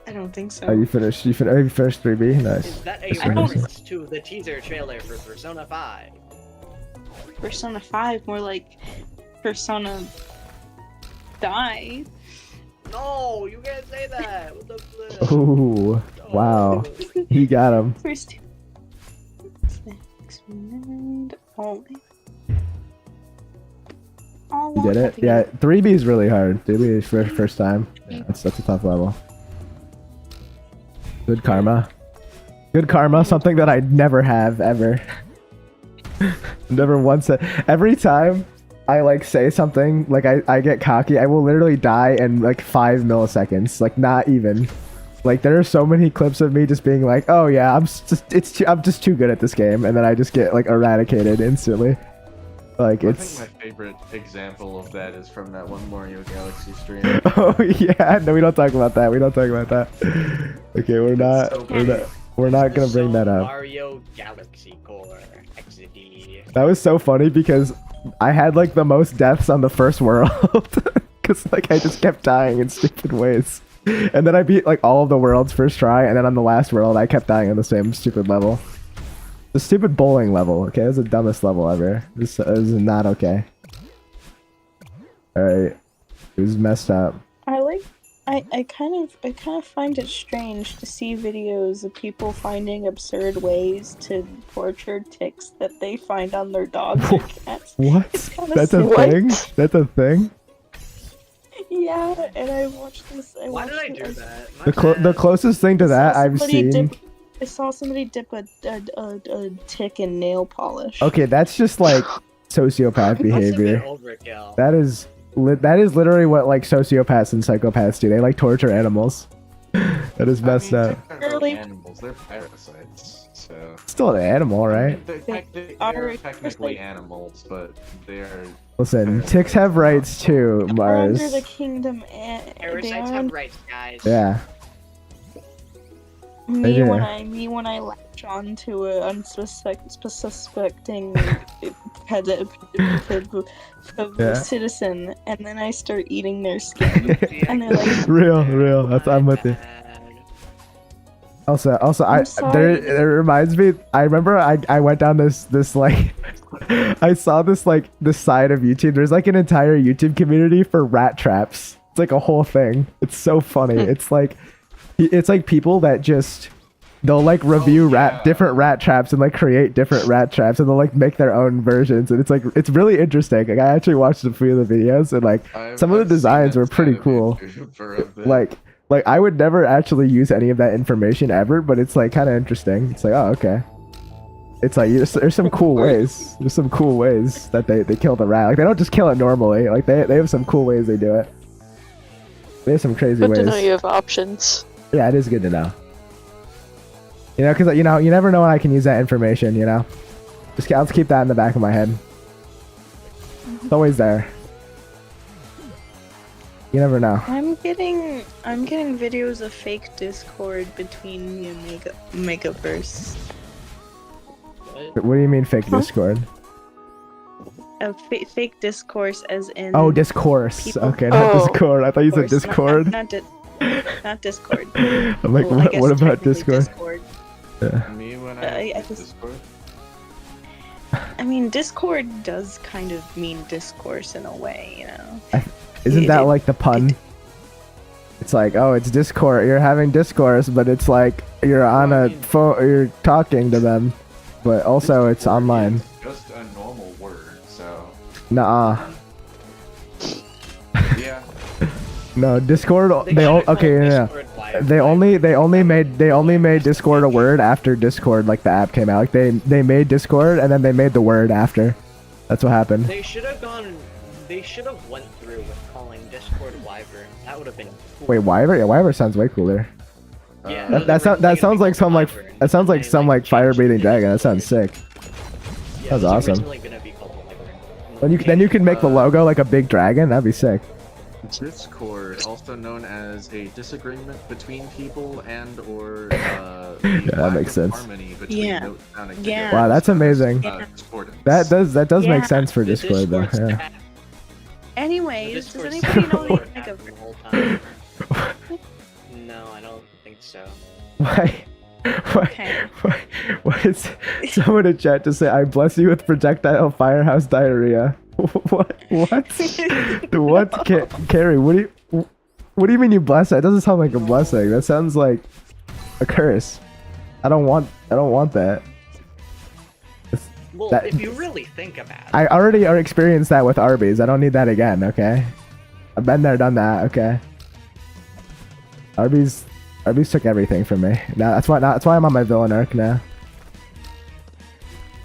I don't think so. Oh, you finished 3B? Nice. Is that a That's reference to the teaser trailer for Persona 5? Persona 5, more like Persona Die. No, you can't say that. What the flip? Ooh, wow. He got him. First two. Examined only. All You did it? having Yeah, 3B is really hard. 3B is first time. Yeah, that's a tough level. Good karma. Good karma, something that I never have, ever. Never once said. Every time I, like, say something, like, I get cocky, I will literally die in, like, 5 milliseconds. Like, not even. Like, there are so many clips of me just being like, oh yeah, I'm just too good at this game, and then I just get, like, eradicated instantly. Like, I it's... think my favorite example of that is from that one Mario Galaxy stream. Oh yeah, no, we don't talk about that. We don't talk about that. Okay, we're not gonna bring that up. Mario Galaxy Core XD. That was so funny because I had like the most deaths on the first world because like I just kept dying in stupid ways, and then I beat like all of the worlds first try, and then on the last world I kept dying on the same stupid level. The stupid bowling level. Okay, it was the dumbest level ever. This is not okay. All right, it was messed up. I kind of find it strange to see videos of people finding absurd ways to torture ticks that they find on their dogs or cats. What? It's kinda That's a silly. thing? That's a thing? Yeah, and I watched this. Why did I do that? My The bad. closest thing to that I've seen. I saw somebody dip a tick in nail polish. Okay, that's just like sociopath That's a bit behavior. overkill. That is literally what like sociopaths and psychopaths do. They like torture animals. That is messed I mean, up. ticks aren't Really? really animals, they're parasites, so... Still an animal, right? They're technically animals, but they're... Listen, ticks have rights too, They're Mars. under the kingdom. They Parasites are have rights, guys. Yeah. Me Yeah. when I latch on to a unsuspecting Yeah. citizen, and then I start eating their skin, and they're like, real. I'm with you. Also, I'm sorry. it reminds me. I remember I went down this like, I saw this side of YouTube. There's like an entire YouTube community for rat traps. It's like a whole thing. It's so funny. It's like people that just they'll like review different rat traps and like create different rat traps and they'll like make their own versions and it's really interesting. Like I actually watched a few of the videos and like some of the designs were pretty cool. Like I would never actually use any of that information ever, but it's like kind of interesting. It's like, oh, okay. It's like there's some cool ways. There's some cool ways that they kill the rat. Like they don't just kill it normally. Like they have some cool ways they do it. They have some crazy Good ways. to know you have options. Yeah, it is good to know. You know, because you never know when I can use that information. You know, I'll just keep that in the back of my head. It's always there. You never know. I'm getting videos of fake Discord between me and Megaverse. What do you mean fake Discord? Fake discourse as in Discourse. people- Okay, not Oh. Discord. I thought you said Discourse, Discord. not Discord. I'm like, Well, I guess what about technically Discord? Yeah. Me when I I just- Discord. I mean, Discord does kind of mean discourse in a way, you know. Isn't that it- like the pun? It's like, oh, it's Discord. You're having discourse, but it's like you're on Well, I a mean- phone. You're talking to them, but also it's Discord online. is just a normal word, so Nuh-uh. yeah. No, Discord. They They all should've called okay. Yeah. Discord Live. They only made Discord a word after Discord, like the app came out. Like they made Discord and then they made the word after. That's what happened. They should have gone. They should have went through with calling Discord Wyvern. That would have been cool. Wait, Wyvern? Yeah, Wyvern sounds way cooler. Uh, That sounds like some like some like fire breathing dragon. That sounds sick. Yeah, That's it was awesome. originally gonna be called Wyvern. Then you can make the logo like a big dragon. That'd be sick. Discord, also known as a disagreement between people and or that makes sense. harmony between Yeah. note sounding Yeah. together. Wow, that's amazing. Discordance. That does make Yeah. sense for The Discord though. Discord's Yeah. bad. The Anyways, does Discord's anybody know bad the Megaverse? the whole time. No, I don't think so. Why? Okay. Why is someone in chat to say I bless you with projectile firehouse diarrhea? What? What? Carrie, what do you mean you bless that? It doesn't sound like a blessing. That sounds like a curse. I don't want that. Well, That- if you really think about it, I already experienced that with Arby's. I don't need that again, okay? I've been there, done that, okay? Arby's took everything from me. Now that's why I'm on my villain arc now.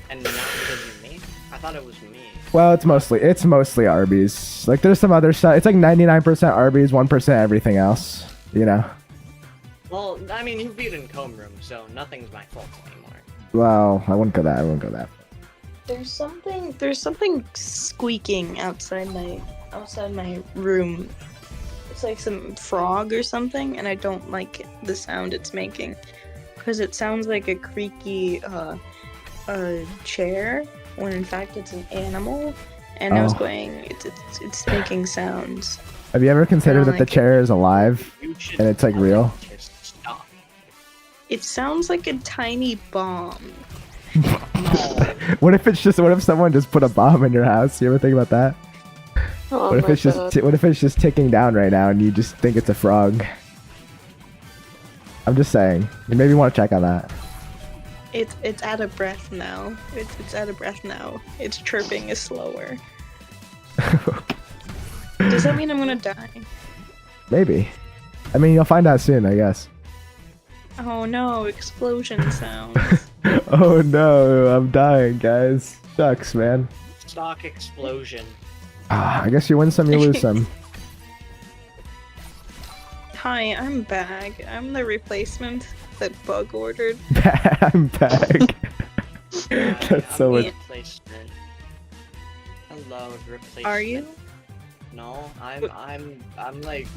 and not because of me. I thought it was me. Well, it's mostly Arby's. Like there's some other stuff. It's like 99% Arby's, 1% everything else. You know. Well, I mean, you beat in comb room, so nothing's my fault anymore. Well, I wouldn't go that. There's something squeaking outside my room. It's like some frog or something, and I don't like the sound it's making because it sounds like a creaky chair when in fact it's an animal. And I was Oh. going, it's making sounds. Have you ever considered that like the it. chair is alive? You should And it's, like, tell real? it to stop. It sounds like a tiny bomb. What if someone just put a bomb in your house? You ever think about that? Oh What if my it's just God. what if it's just ticking down right now and you just think it's a frog? I'm just saying. You maybe want to check on that. It's out of breath now. It's out of breath now. Its chirping is slower. Does that mean I'm gonna die? Maybe. I mean, you'll find out soon, I guess. Oh no, explosion sounds. Oh no, I'm dying, guys. Sucks, man. Stock explosion. I guess you win some, you lose some. Hi, I'm Bag. I'm the replacement that Bug ordered. I'm back. That's so I'm much. replacement. Hello, replacement. Are you? No, I'm like,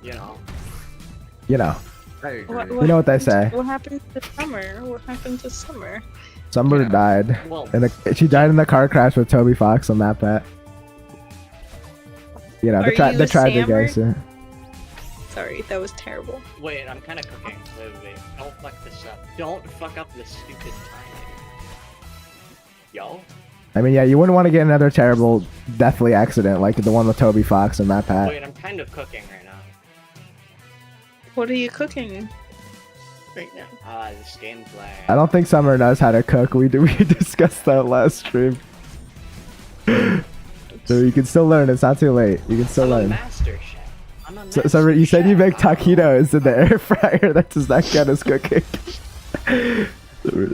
you know. You know. I agree. You know what they say. What happened to Summer? What happened to Summer? Summer Yeah. died. Well, She died in the car crash with Toby Fox on that bet. You know, Are they tried you to Sammer? guys. Sorry, that was terrible. wait, I'm kind of cooking. Wait. Don't fuck this up. Don't fuck up this stupid timing. Yo? I mean, yeah, you wouldn't want to get another terrible deathly accident like the one with Toby Fox and Matt Pat. Wait, I'm kind of cooking right now. What are you cooking right now? This gameplay. I don't think Summer knows how to cook. We discussed that last stream. So you can still learn. It's not too late. You can still I'm a learn. master chef. I'm a master Summer, you said you chef. make taquitos in the air fryer. That does not count as cooking.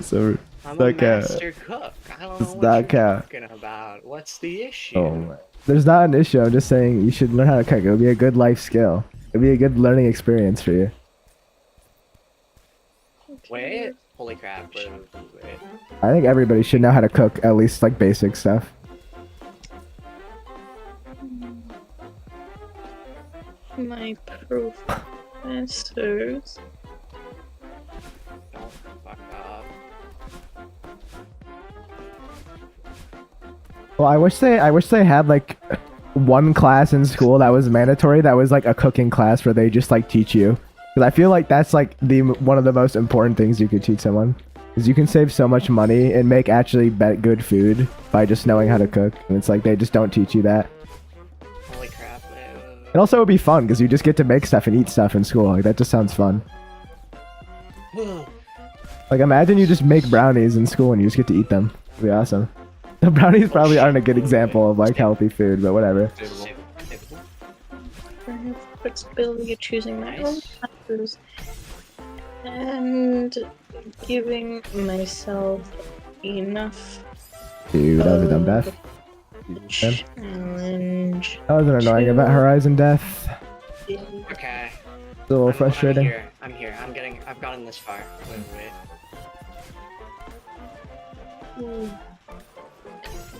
Summer. I'm that a count. master cook. I don't Does know not what you're count. talking about. What's the issue? Oh my. There's not an issue. I'm just saying you should learn how to cook. It would be a good life skill. It would be a good learning experience for you. Wait. Holy crap. Wait. I think everybody should know how to cook, at least like basic stuff. My professors. Don't fuck up. Well, I wish they had like one class in school that was mandatory, that was like a cooking class where they just like teach you. Because I feel like that's like one of the most important things you could teach someone. Because you can save so much money and make actually good food by just knowing how to cook. And it's like they just don't teach you that. Holy crap. It also would be fun because you just get to make stuff and eat stuff in school. Like that just sounds fun. Like imagine you just make brownies in school and you just get to eat them. It'd be awesome. The brownies probably aren't a good example of like healthy food, but whatever. I have flexibility of choosing my own Nice. classes and giving myself enough Dude, that was a dumb death. challenge. That was an annoying event Horizon death. Okay. It's a little frustrating. I'm here. I've gotten this far. Wait.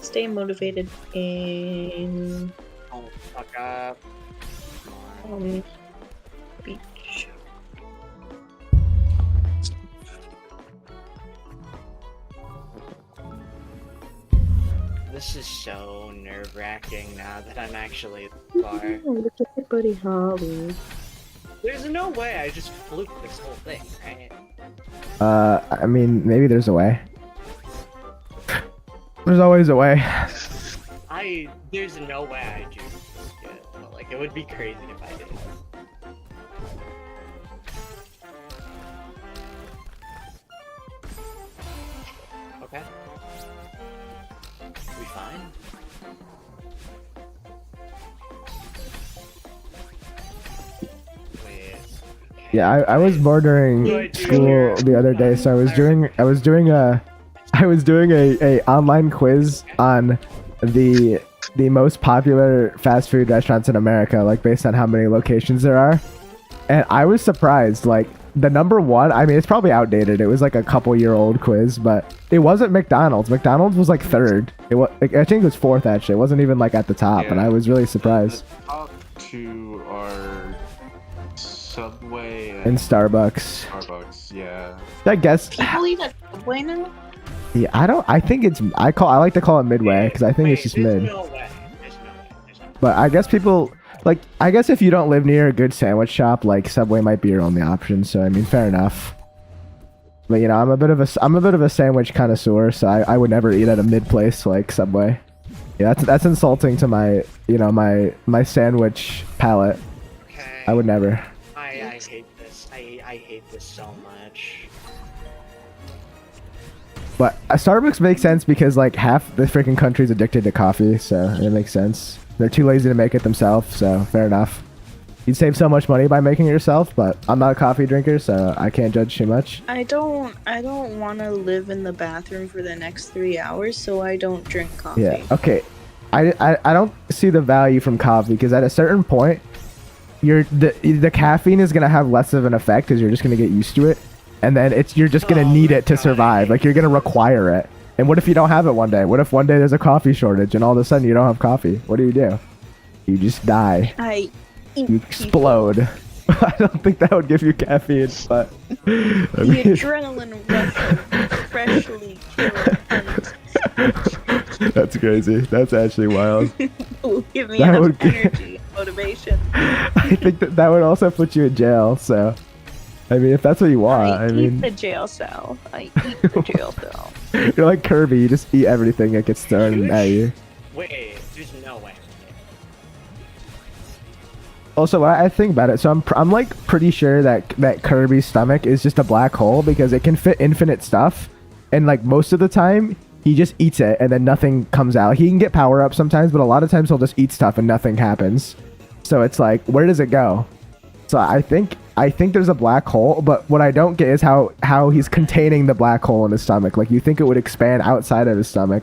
Stay motivated in Don't fuck up. Come on. beach. This is so nerve-wracking now that I'm actually far. Look at my buddy Holly. There's no way I just fluked this whole thing, right? I mean, maybe there's a way. There's always a way. There's no way I just get it. But, like, it would be crazy if I did. Okay. We fine? Wait. Yeah, I was bored during school the other day, so I was doing a online quiz on the most popular fast food restaurants in America, like based on how many locations there are. And I was surprised, like the number one, I mean it's probably outdated. It was like a couple-year-old quiz, but it wasn't McDonald's. McDonald's was like third. It was like, I think it was fourth actually. It wasn't even like at the top, and Yeah. I was really surprised. The top two are Subway And and Starbucks. Starbucks. Yeah. I guess. People eat at Subway now? Yeah, I think it's I like to call it midway because I think it's just there's mid. No way. There's no way. There's no way. But I guess people like I guess if you don't live near a good sandwich shop, like Subway might be your only option. So I mean, fair enough. But you know, I'm a bit of a sandwich connoisseur, so I would never eat at a mid place like Subway. Yeah, that's insulting to my my sandwich palate. Okay. I would never. I hate this. I hate this so much. But Starbucks makes sense because like half the freaking country's addicted to coffee, so it makes sense. They're too lazy to make it themselves, so fair enough. You'd save so much money by making it yourself, but I'm not a coffee drinker, so I can't judge too much. I don't want to live in the bathroom for the next 3 hours, so I don't drink coffee. Yeah. Okay. I don't see the value from coffee because at a certain point, the caffeine is gonna have less of an effect because you're just gonna get used to it, and then you're just gonna Oh need my it to God. survive. Like you're gonna require it. And what if you don't have it one day? What if one day there's a coffee shortage and all of a sudden you don't have coffee? What do? You just die. I eat You people. explode. I don't think that would give you caffeine, but I The mean, adrenaline rush of freshly killed hunt that's crazy. That's actually wild. will give me That enough would gi- energy and motivation. I think that would also put you in jail. So, I mean, if that's what you want, I I eat mean, the jail cell. I eat the jail cell. you're like Kirby. You just eat everything that gets thrown at you. Wait, there's no way. Also, I think about it. So I'm like pretty sure that Kirby's stomach is just a black hole because it can fit infinite stuff, and like most of the time he just eats it and then nothing comes out. He can get power up sometimes, but a lot of times he'll just eat stuff and nothing happens. So it's like, where does it go? So I think there's a black hole, but what I don't get is how he's containing the black hole in his stomach. Like you think it would expand outside of his stomach,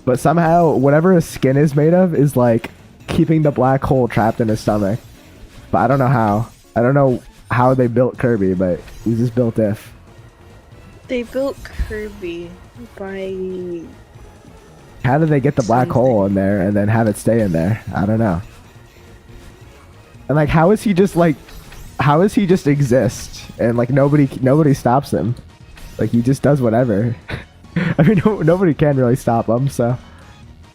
but somehow whatever his skin is made of is like keeping the black hole trapped in his stomach. But I don't know how. I don't know how they built Kirby, but he's just built if. They built Kirby by How did they get the black Something. hole in there and then have it stay in there? I don't know. And like, how is he just exist and like nobody stops him? Like he just does whatever. I mean, nobody can really stop him, so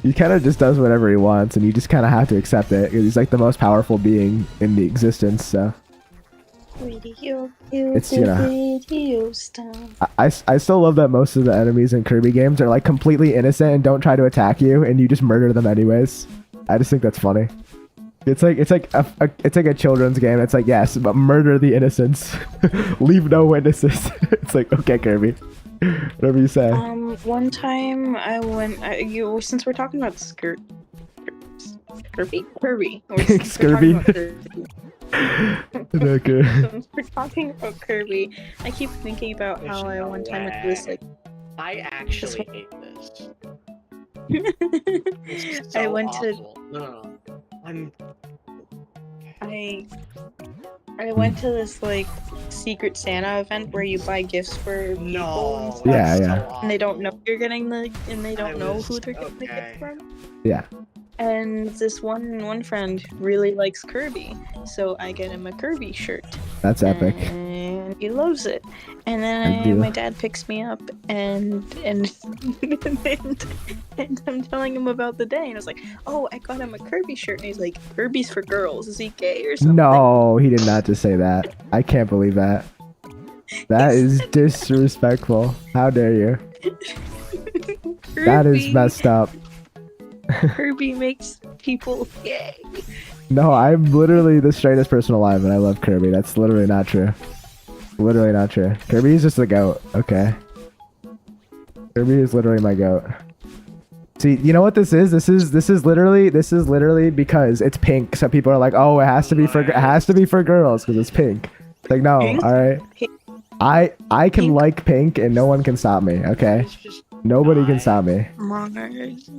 he kind of just does whatever he wants, and you just kind of have to accept it because he's like the most powerful being in the existence. So radio, It's, you know, radio style. I still love that most of the enemies in Kirby games are like completely innocent and don't try to attack you, and you just murder them anyways. I just think that's funny. It's like a children's game. It's like, yes, but murder the innocents, leave no witnesses. It's like, okay, Kirby, whatever you say. One time I went. Since we're talking about Kirby. Scurvy. Okay. Since we're talking about Kirby, I keep thinking about There's how I no one time went to way. this like. I actually hate this. This is I so went to. awful. No. I'm. I went to this like Secret Santa event where you buy gifts for people and No. stuff, Yeah, that's yeah. so and they awful. don't know you're getting and they don't I know was- who they're getting the okay. gift from. Yeah. And this one friend really likes Kirby, so I get him a Kirby shirt. That's epic. And he loves it. And I then do. my dad picks me up and and I'm telling him about the day, and I was like, "Oh, I got him a Kirby shirt." And he's like, "Kirby's for girls. Is he gay or something?" No, he did not just say that. I can't believe that. That is disrespectful. How dare you? That is Kirby- messed up. Kirby makes people gay. No, I'm literally the straightest person alive, and I love Kirby. That's literally not true. Literally not true. Kirby is just the goat. Okay. Kirby is literally my goat. See, you know what this is? This is literally because it's pink. So people are like, "Oh, it has to be for girls because it's pink." It's like, no, Pink? all right. Pink. I can Pink? like pink, and no one can stop me. Okay, It's just nobody can stop me. Mars,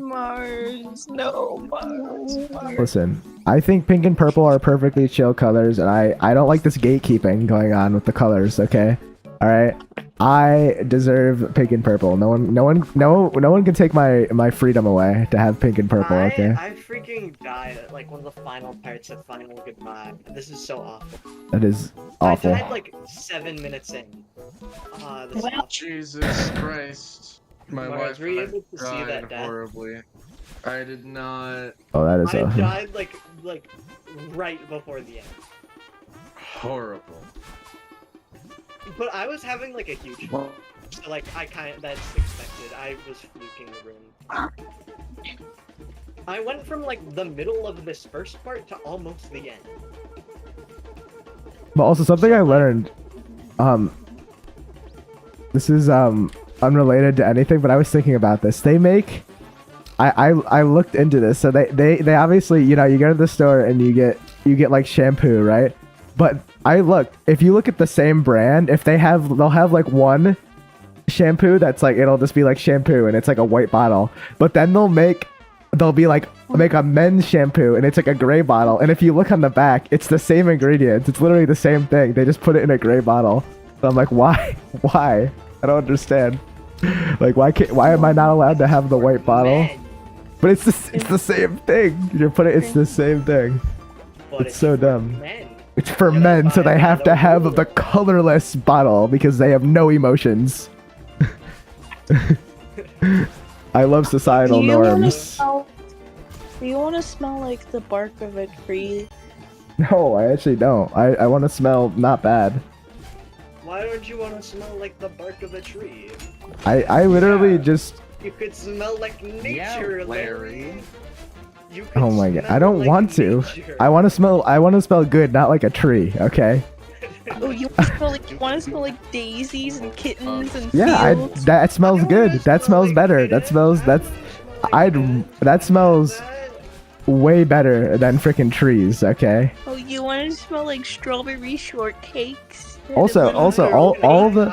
no Mars. Listen, I think pink and purple are perfectly chill colors, and I don't like this gatekeeping going on with the colors. Okay, all right. I deserve pink and purple. No one can take my freedom away to have pink and purple. Okay, I freaking died at like one of the final parts of Final Goodbye. This is so awful. that is awful. I died like 7 minutes in. This is Well, awful. Jesus Christ. My Mars, wife were you able to see died that death? horribly. I did not. Oh, that is I awful. died like right before the end. Horrible. But I was having like a huge so like that's expected. I was fluking the room. I went from like the middle of this first part to almost the end. But also something I learned, this is unrelated to anything, but I was thinking about this. They make, I looked into this. So they obviously, you know, you go to the store and you get like shampoo, right? But if you look at the same brand, if they'll have like one shampoo that's like, it'll just be like shampoo and it's like a white bottle. But then they'll make a men's shampoo and it's like a gray bottle. And if you look on the back, it's the same ingredients. It's literally the same thing. They just put it in a gray bottle. So I'm like, why? Why? I don't understand. Like, why am I not allowed to have the white bottle? Men, But it's the same thing. It's the same thing. but It's so for dumb. Men. It's for Gonna men, so buy they have to another have the ruler. colorless bottle because they have no emotions. I love societal Do you wanna norms. smell? Do you want to smell like the bark of a tree? No, I actually don't. I want to smell not bad. Why don't you want to smell like the bark of a tree? I literally Yeah. just. You could smell like nature, Larry. You could Oh my god! I smell don't like want to. nature. I want to smell. I want to smell good, not like a tree. Okay. Oh, you want to smell like daisies and kittens and Yeah, fields? that smells I wanna good. That smell smells like better. That kittens. smells. I That's. wanna smell like I'd. kittens. That smells That- way better than freaking trees. Okay. Oh, you want to smell like strawberry shortcakes? Also, all the all the-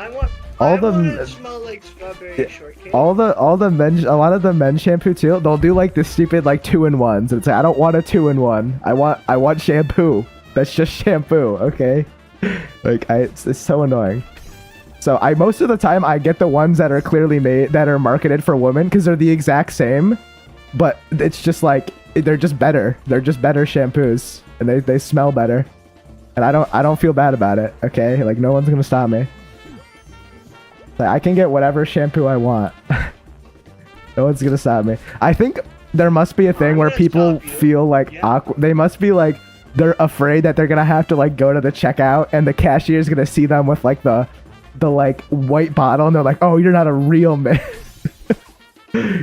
I wanna smell like strawberry shortcake. a lot of the men's shampoo too. They'll do like the stupid like 2-in-1s. It's like I don't want a 2-in-1. I want shampoo. That's just shampoo. Okay. Like it's so annoying. So most of the time I get the ones that are clearly made that are marketed for women because they're the exact same, but it's just like they're just better. They're just better shampoos and they smell better. And I don't feel bad about it. Okay, like no one's gonna stop me. Like, I can get whatever shampoo I want. No one's gonna stop me. I think there must be a thing I'm where gonna people stop you. feel like Yeah. awkward. They must be like they're afraid that they're gonna have to like go to the checkout and the cashier's gonna see them with like the like white bottle and they're like, oh, you're not a real man.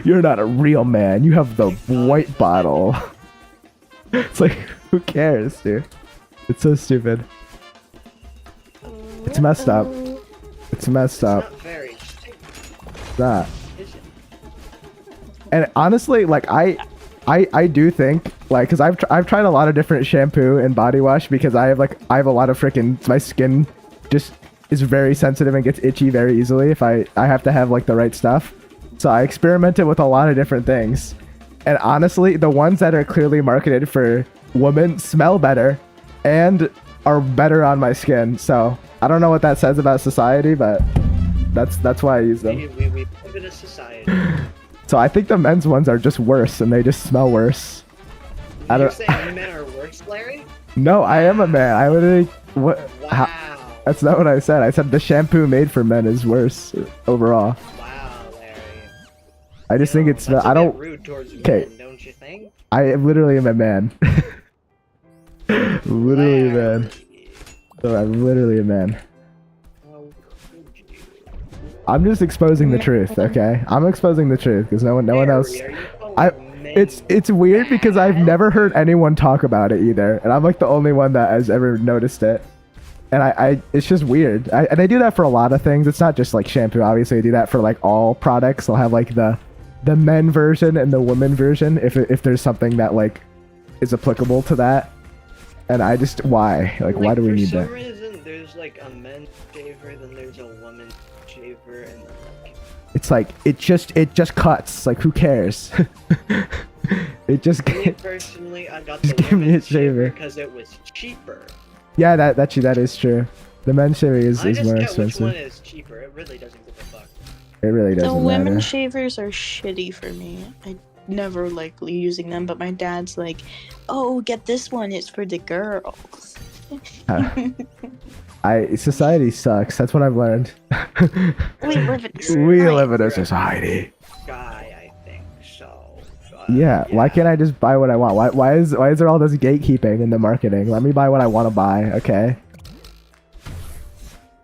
You're not a real man. You have the white bottle. It's like, who cares, dude? It's so stupid. It's messed up. It's messed It's up. not very. It's not. Is it? And honestly, like I do think like because I've tried a lot of different shampoo and body wash because I have a lot of freaking my skin just is very sensitive and gets itchy very easily if I have to have like the right stuff. So I experimented with a lot of different things. And honestly, the ones that are clearly marketed for women smell better and are better on my skin. So I don't know what that says about society, but that's why I use them. We live in a society. So I think the men's ones are just worse and they just smell worse. I You're don't. saying men are worse, Larry? No, I am a man. I literally what? Wow. That's not what I said. I said the shampoo made for men is worse overall. Wow, Larry. I just think it's. That's a I bit don't. rude towards Okay. men, don't you think? I literally am a man. Literally a man. Larry, So I'm literally a man. how could you? I'm just exposing the truth, okay? I'm exposing the truth because no one else. Larry, are you calling I. men It's weird because I've never heard anyone talk about it either, and I'm like the only one that has ever noticed it. And I it's just weird. And they do that for a lot of things. It's not just like shampoo. Obviously, they do that for like all products. They'll have like the men version and the woman version if there's something that like is applicable to that. And I just why why do we need that? For some reason, there's like a men's shaver, then there's a woman's shaver, and then like It's like it just cuts. Like who cares? It just me personally, I got Just the give me a women's shaver. because it was cheaper. yeah, that is true. The men's shaver is I just more get which one expensive. is cheaper. It really doesn't give a fuck. It really The doesn't women matter. shavers are shitty for me. I never like using them, but my dad's like, "Oh, get this one. It's for the girls." Society sucks. That's what I've learned. We live in We society. live in a society. Guy, I think so. Yeah, why can't I just buy what I want? Why is there all this gatekeeping in the marketing? Let me buy what I want to buy, okay?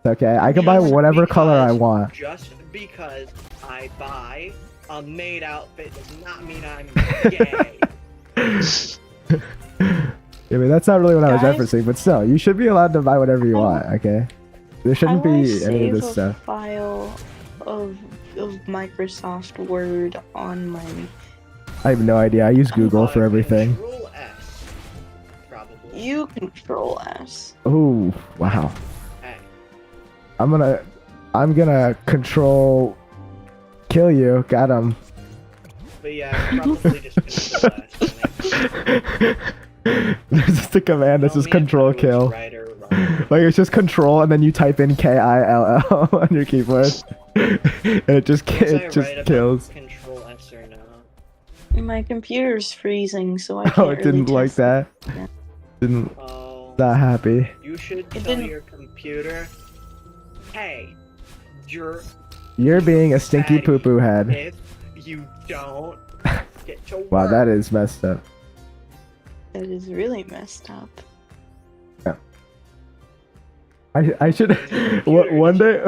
Okay, I can buy Just whatever color I because- want. Just because I buy a maid outfit does not mean I'm gay. I mean, that's not really what I was Guys? referencing, but still, you should be allowed to buy whatever you want, okay? There shouldn't How do I be any of save this a stuff. file of Microsoft Word on my. I have no idea. I use Google for everything. Control S, probably. You Control S. Oh, wow. Hey, I'm gonna control kill you. Got him. but yeah, probably just Control S. There's just a command that Tell says me if control I was kill. Right or wrong. Like it's just control and then you type in KILL on your keyboard. And it just Was I it just right about kills. Control S or no? My computer's freezing, so I can't Oh, it didn't really like test that. Yeah. Didn't Oh, Not happy. You should It tell didn't- your computer, hey, you're You're being a stinky Fatty. poo-poo head. if you don't get to work. Wow, that is messed up. That is really messed up. I should one day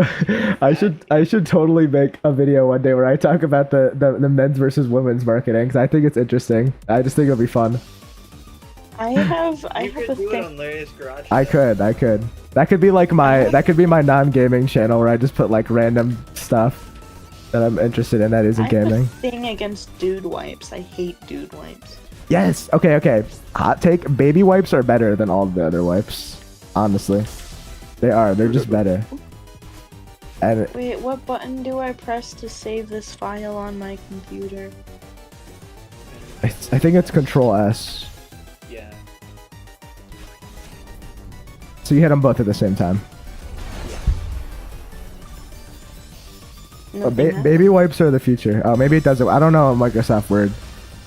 I should totally make a video one day where I talk about the men's versus women's marketing because I think it's interesting. I just think it'll be fun. I have You could a do it thing. on Larry's Garage. I could. That could be like my non-gaming channel where I just put like random stuff that I'm interested in that isn't I have a gaming. thing against dude wipes. I hate dude wipes. Yes. Okay. Hot take: baby wipes are better than all the other wipes. Honestly, they are. They're just better. And Wait, what button do I press to save this file on my computer? I think it's Control S. Yeah. So you hit them both at the same time. Nothing else? Baby wipes are the future. Oh, maybe it doesn't. I don't know Microsoft Word.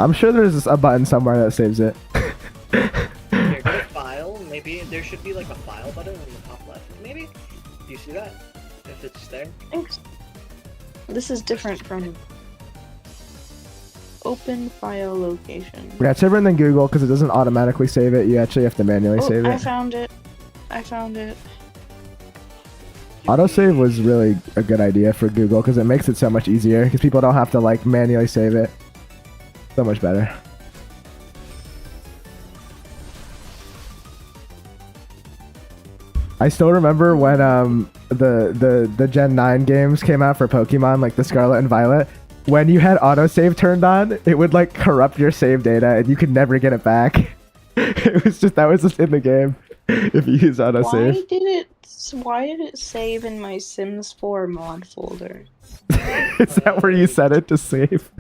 I'm sure there's a button somewhere that saves it. Here, go to file. Maybe there should be like a file button in the top left. Maybe. Do you see that? If it's there. Thanks. This is different from open file location. Yeah, it's different than Google because it doesn't automatically save it. You actually have to manually Oh, save I it. found it. I found it. Autosave was really a good idea for Google because it makes it so much easier because people don't have to like manually save it. So much better. I still remember when the Gen 9 games came out for Pokemon, like the Scarlet and Violet. When you had autosave turned on, it would like corrupt your save data and you could never get it back. That was just in the game if you use autosave. Why did it save in my Sims 4 mod folder? Is that where you set it to save?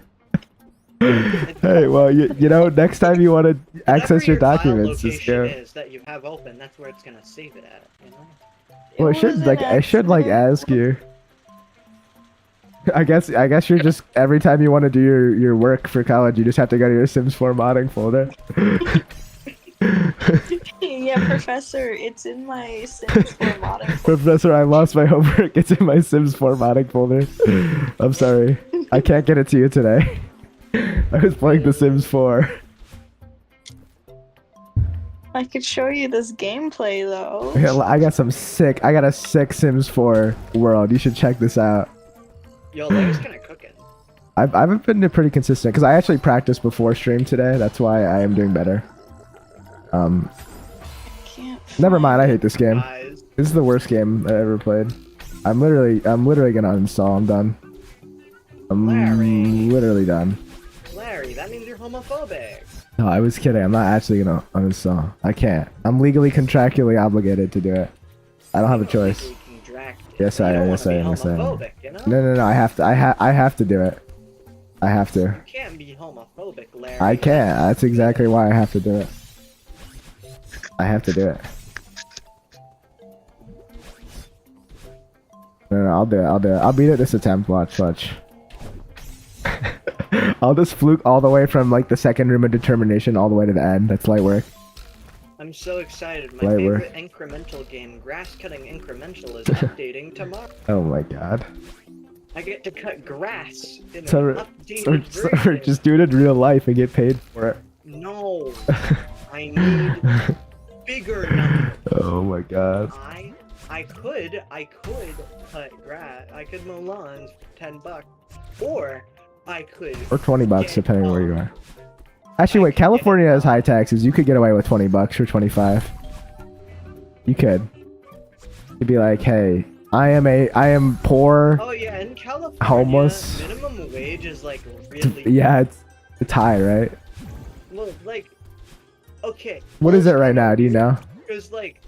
Hey, well, you know, next time you want to access your Whatever documents, file just location go. is that you have open, that's where it's gonna save it at. You know. Well, it should was like an I should like accident. ask you. I guess you're just every time you want to do your work for college, you just have to go to your Sims 4 modding folder. Yeah, Professor, it's in my Sims 4 modding folder. Professor, I lost my homework. It's in my Sims 4 modding folder. I'm sorry. I can't get it to you today. I was playing The Sims 4. I could show you this gameplay though. Yeah, I got a sick Sims 4 world. You should check this out. Yo, Larry's kind of cooking. I've been pretty consistent because I actually practiced before stream today. That's why I am doing better. Can't Never find mind. I it. hate this game. Guys, This is the worst game I ever played. I'm literally gonna uninstall. I'm done. I'm Larry. literally done. Larry, that means you're homophobic. No, I was kidding. I'm not actually gonna uninstall. I can't. I'm legally contractually obligated to do it. I don't have a choice. Legally contracted. Yes, I You don't am. wanna Yes, I be am. Yes, I am. homophobic, you know? No. I have to. I have to do it. I have to. You can't be homophobic, Larry. I can't. That's exactly why I have to do it. I have to do it. No, I'll do it. I'll beat it this attempt. Watch. I'll just fluke all the way from like the second room of determination all the way to the end. That's light work. I'm so excited. My Light favorite incremental game, Grass Cutting Incremental, is updating tomorrow. Oh my god. I get to cut grass in So an we're, updated so we're version. just doing it in real life and get paid for it. No, I need bigger numbers. Oh my god. I could cut grass. I could mow lawns for $10, or I could. Or 20 bucks get, depending where you are. Actually, wait, California has high taxes. You could get away with 20 bucks or 25. You could. You'd be like, hey, I am poor. Oh yeah, in California, Homeless. minimum wage is like really. Yeah, it's high, right? Well, like, okay. What is it right now? Do you know? Because like,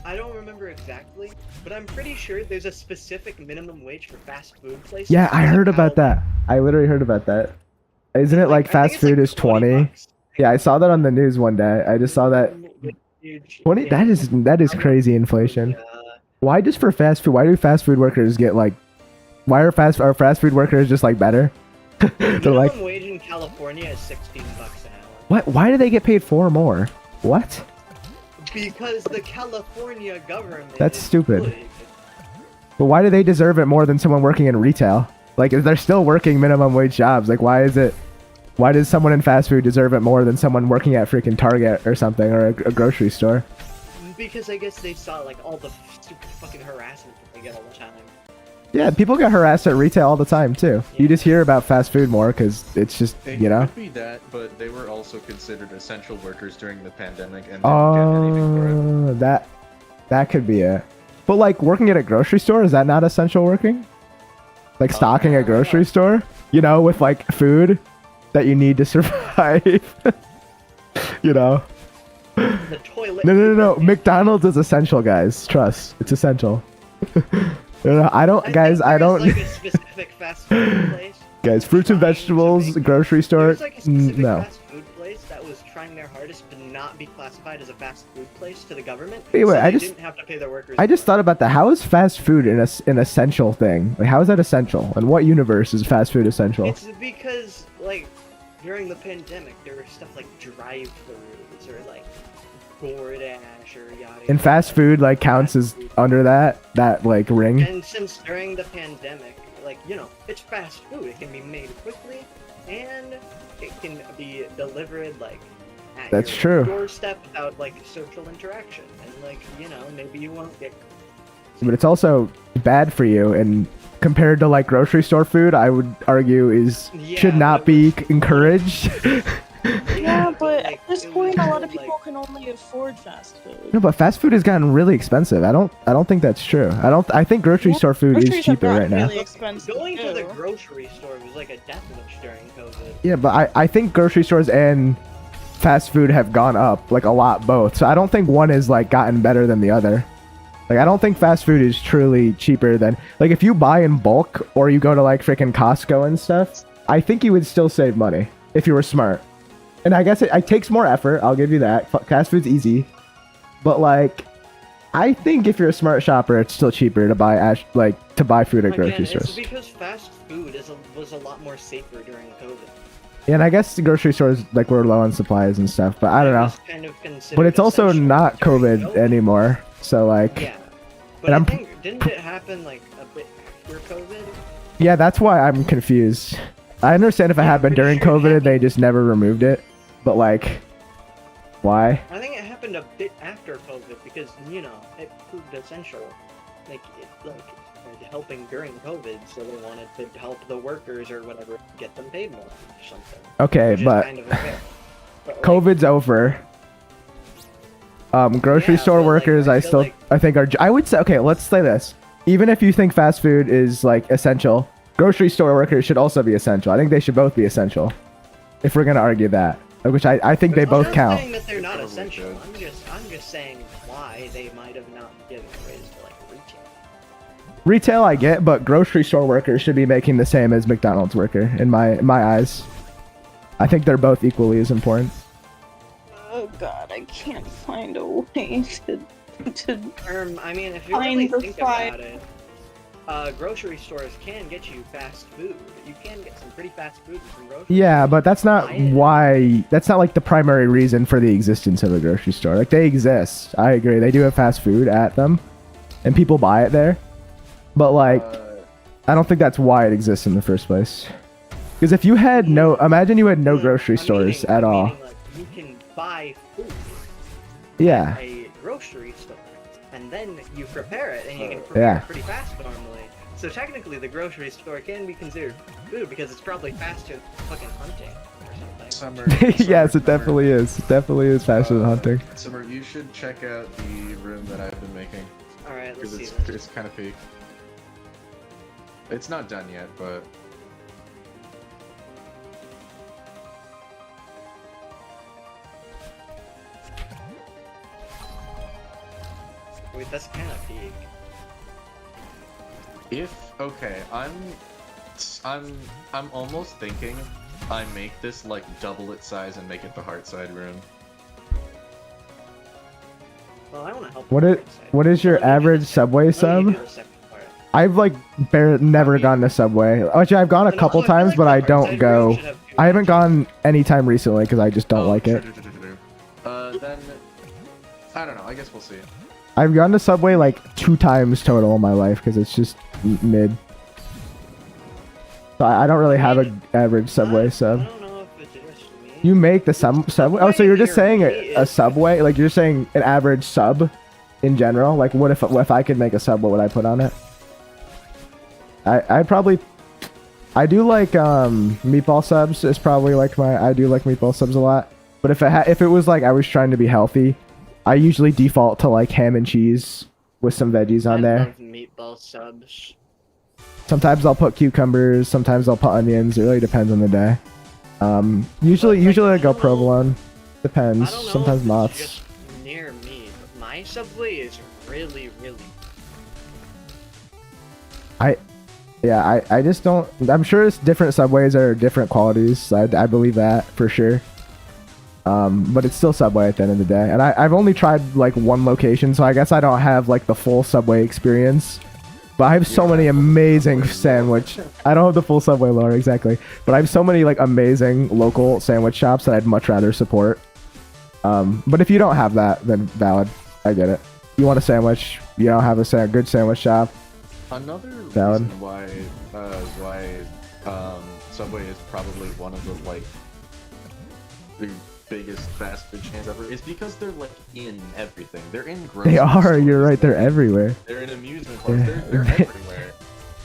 I don't remember exactly, but I'm pretty sure there's a specific minimum wage for fast food places. Yeah, I It's heard like about that. I literally heard about that. Isn't it like I think fast it's food like is 20? bucks. Yeah, I saw that on the news one day. I just saw that Huge 20. That is crazy inflation. Yeah. Why just for fast food? Why do fast food workers get like? Why are fast food workers just like better? They're Minimum like, wage in California is $16 an hour. what? Why do they get paid 4 more? What? Because the California government. That's is stupid. good. But why do they deserve it more than someone working in retail? Like, if they're still working minimum wage jobs, like, why does someone in fast food deserve it more than someone working at freaking Target or something, or a grocery store? Because I guess they saw like all the stupid fucking harassment that they get all the time. Yeah, people get harassed at retail all the time, too. Yeah. You just hear about fast food more because it's just, It you know? could be that, but they were also considered essential workers during the pandemic and didn't get anything for it. Oh, that could be it. But, like, working at a grocery store, is that not essential working? Like, stocking a grocery store? You know, with, like, food that you need to survive? You know? The toilet. No. McDonald's is essential, guys. Trust. It's essential. No, I don't, guys, I don't. Like a specific fast food place. Guys, fruits and trying to vegetables, make- grocery store, There's like a specific no. fast food place that was trying their hardest to not be classified as a fast food place to the government. Wait, so I they just- didn't have to pay their workers. I just more. thought about that. How is fast food an essential thing? Like, how is that essential? In what universe is fast food essential? It's because like during the pandemic there was stuff like drive-thrus or like DoorDash or yada. And fast food, like, counts as under that, like, ring? And since during the pandemic, like, you know, it's fast food. It can be made quickly, and it can be delivered, like, at That's your true. doorstep without, like, social interaction. And, like, you know, maybe you won't get... But it's also bad for you, and compared to, like, grocery store food, I would argue should Yeah, not but be it was- encouraged. Yeah, but like, at this it point, was a lot of like- people can only afford fast food. No, but fast food has gotten really expensive. I don't think that's true. I think grocery Yeah, store food is groceries have cheaper right gotten now. really expensive, Going to the too. grocery store was like a death wish during COVID. Yeah, but I think grocery stores and fast food have gone up, like, a lot both. So I don't think one is, like, gotten better than the other. Like, I don't think fast food is truly cheaper than, like, if you buy in bulk or you go to, like, freaking Costco and stuff, I think you would still save money if you were smart. And I guess it takes more effort. I'll give you that. Fast food's easy. But, like, I think if you're a smart shopper, it's still cheaper to buy food at grocery Again, stores. it's because fast food was a lot more safer during COVID. Yeah, and I guess the grocery stores, like, were low on supplies and stuff, but I don't It know. was kind of considered But it's also essential not during COVID anymore. So, like, Yeah, but And I I'm- think didn't it happen like a bit after COVID? yeah, that's why I'm confused. I understand if it Yeah, I'm happened pretty during sure it COVID and they happened. just never removed it. But, like, why? I think it happened a bit after COVID because you know it proved essential, like helping during COVID, so they wanted to help the workers or whatever get them paid more or something. Okay, Which is but kind of unfair. But, like, COVID's over. Grocery Yeah, store but, like, workers, I I feel still, like- I think are. I would say, okay, let's say this. Even if you think fast food is, like, essential, grocery store workers should also be essential. I think they should both be essential. If we're gonna argue that, which I think they I'm both not count. saying that they're not Probably essential. should. I'm just saying why they might have not given a raise to like retail. Retail, I get, but grocery store workers should be making the same as McDonald's worker in my eyes. I think they're both equally as important. Oh god, I can't find a way to I mean, if you Find really the think fight. about it, grocery stores can get you fast food. You can get some pretty fast food from grocery. Yeah, but that's not why. That's not, like, the primary reason for the existence of a grocery store. Like, they exist. I agree. They do have fast food at them, and people buy it there. But, like, I don't think that's why it exists in the first place. Because if you had imagine you had no grocery stores at all. Like, you can buy food Yeah. at a grocery store, and then you prepare it, and you can prepare it pretty fast normally. So technically, the grocery store can be considered food because it's probably faster than fucking hunting or something. Yes, it definitely is. It definitely is faster than hunting. Summer, you should check out the room that I've been making. All right, let's Because see it's, this. it's kind of peak. It's not done yet, but Wait, that's kind of big. okay, I'm almost thinking I make this like double its size and make it the heart side room. Well, I want to help. What is your average Subway sub? I've, like, never gone to Subway. Actually, I've gone a couple times, but I don't go. I haven't gone any time recently because I just don't like it. Then I don't know. I guess we'll see. I've gone to Subway like 2 times total in my life because it's just mid. So I don't really have an average Subway I sub. don't know if it's just me. You make the Subway? Oh, so you're just saying a Subway? Like you're saying an average sub in general? Like what if I could make a sub, what would I put on it? I probably... I do like meatball subs is probably like I do like meatball subs a lot. But if it was like I was trying to be healthy, I usually default to like ham and cheese with some veggies on there. I love meatball subs. Sometimes I'll put cucumbers, sometimes I'll put onions. It really depends on the day. Usually I go provolone. Depends. I don't know Sometimes if it's moths. just near me, but my Subway is really, really. I just don't... I'm sure it's different Subways are different qualities. I believe that for sure. But it's still Subway at the end of the day. And I've only tried like 1 location, so I guess I don't have like the full Subway experience. But I have so many amazing sandwich... I don't have the full Subway lore, exactly. But I have so many like amazing local sandwich shops that I'd much rather support. But if you don't have that, then valid. I get it. You want a sandwich, you don't have a good sandwich shop. Another Valid. reason why Subway is probably one of the like the biggest fast food chains ever is because they're like in everything. They're in grocery They are, stores. you're right, they're everywhere. They're in amusement parks. They're everywhere.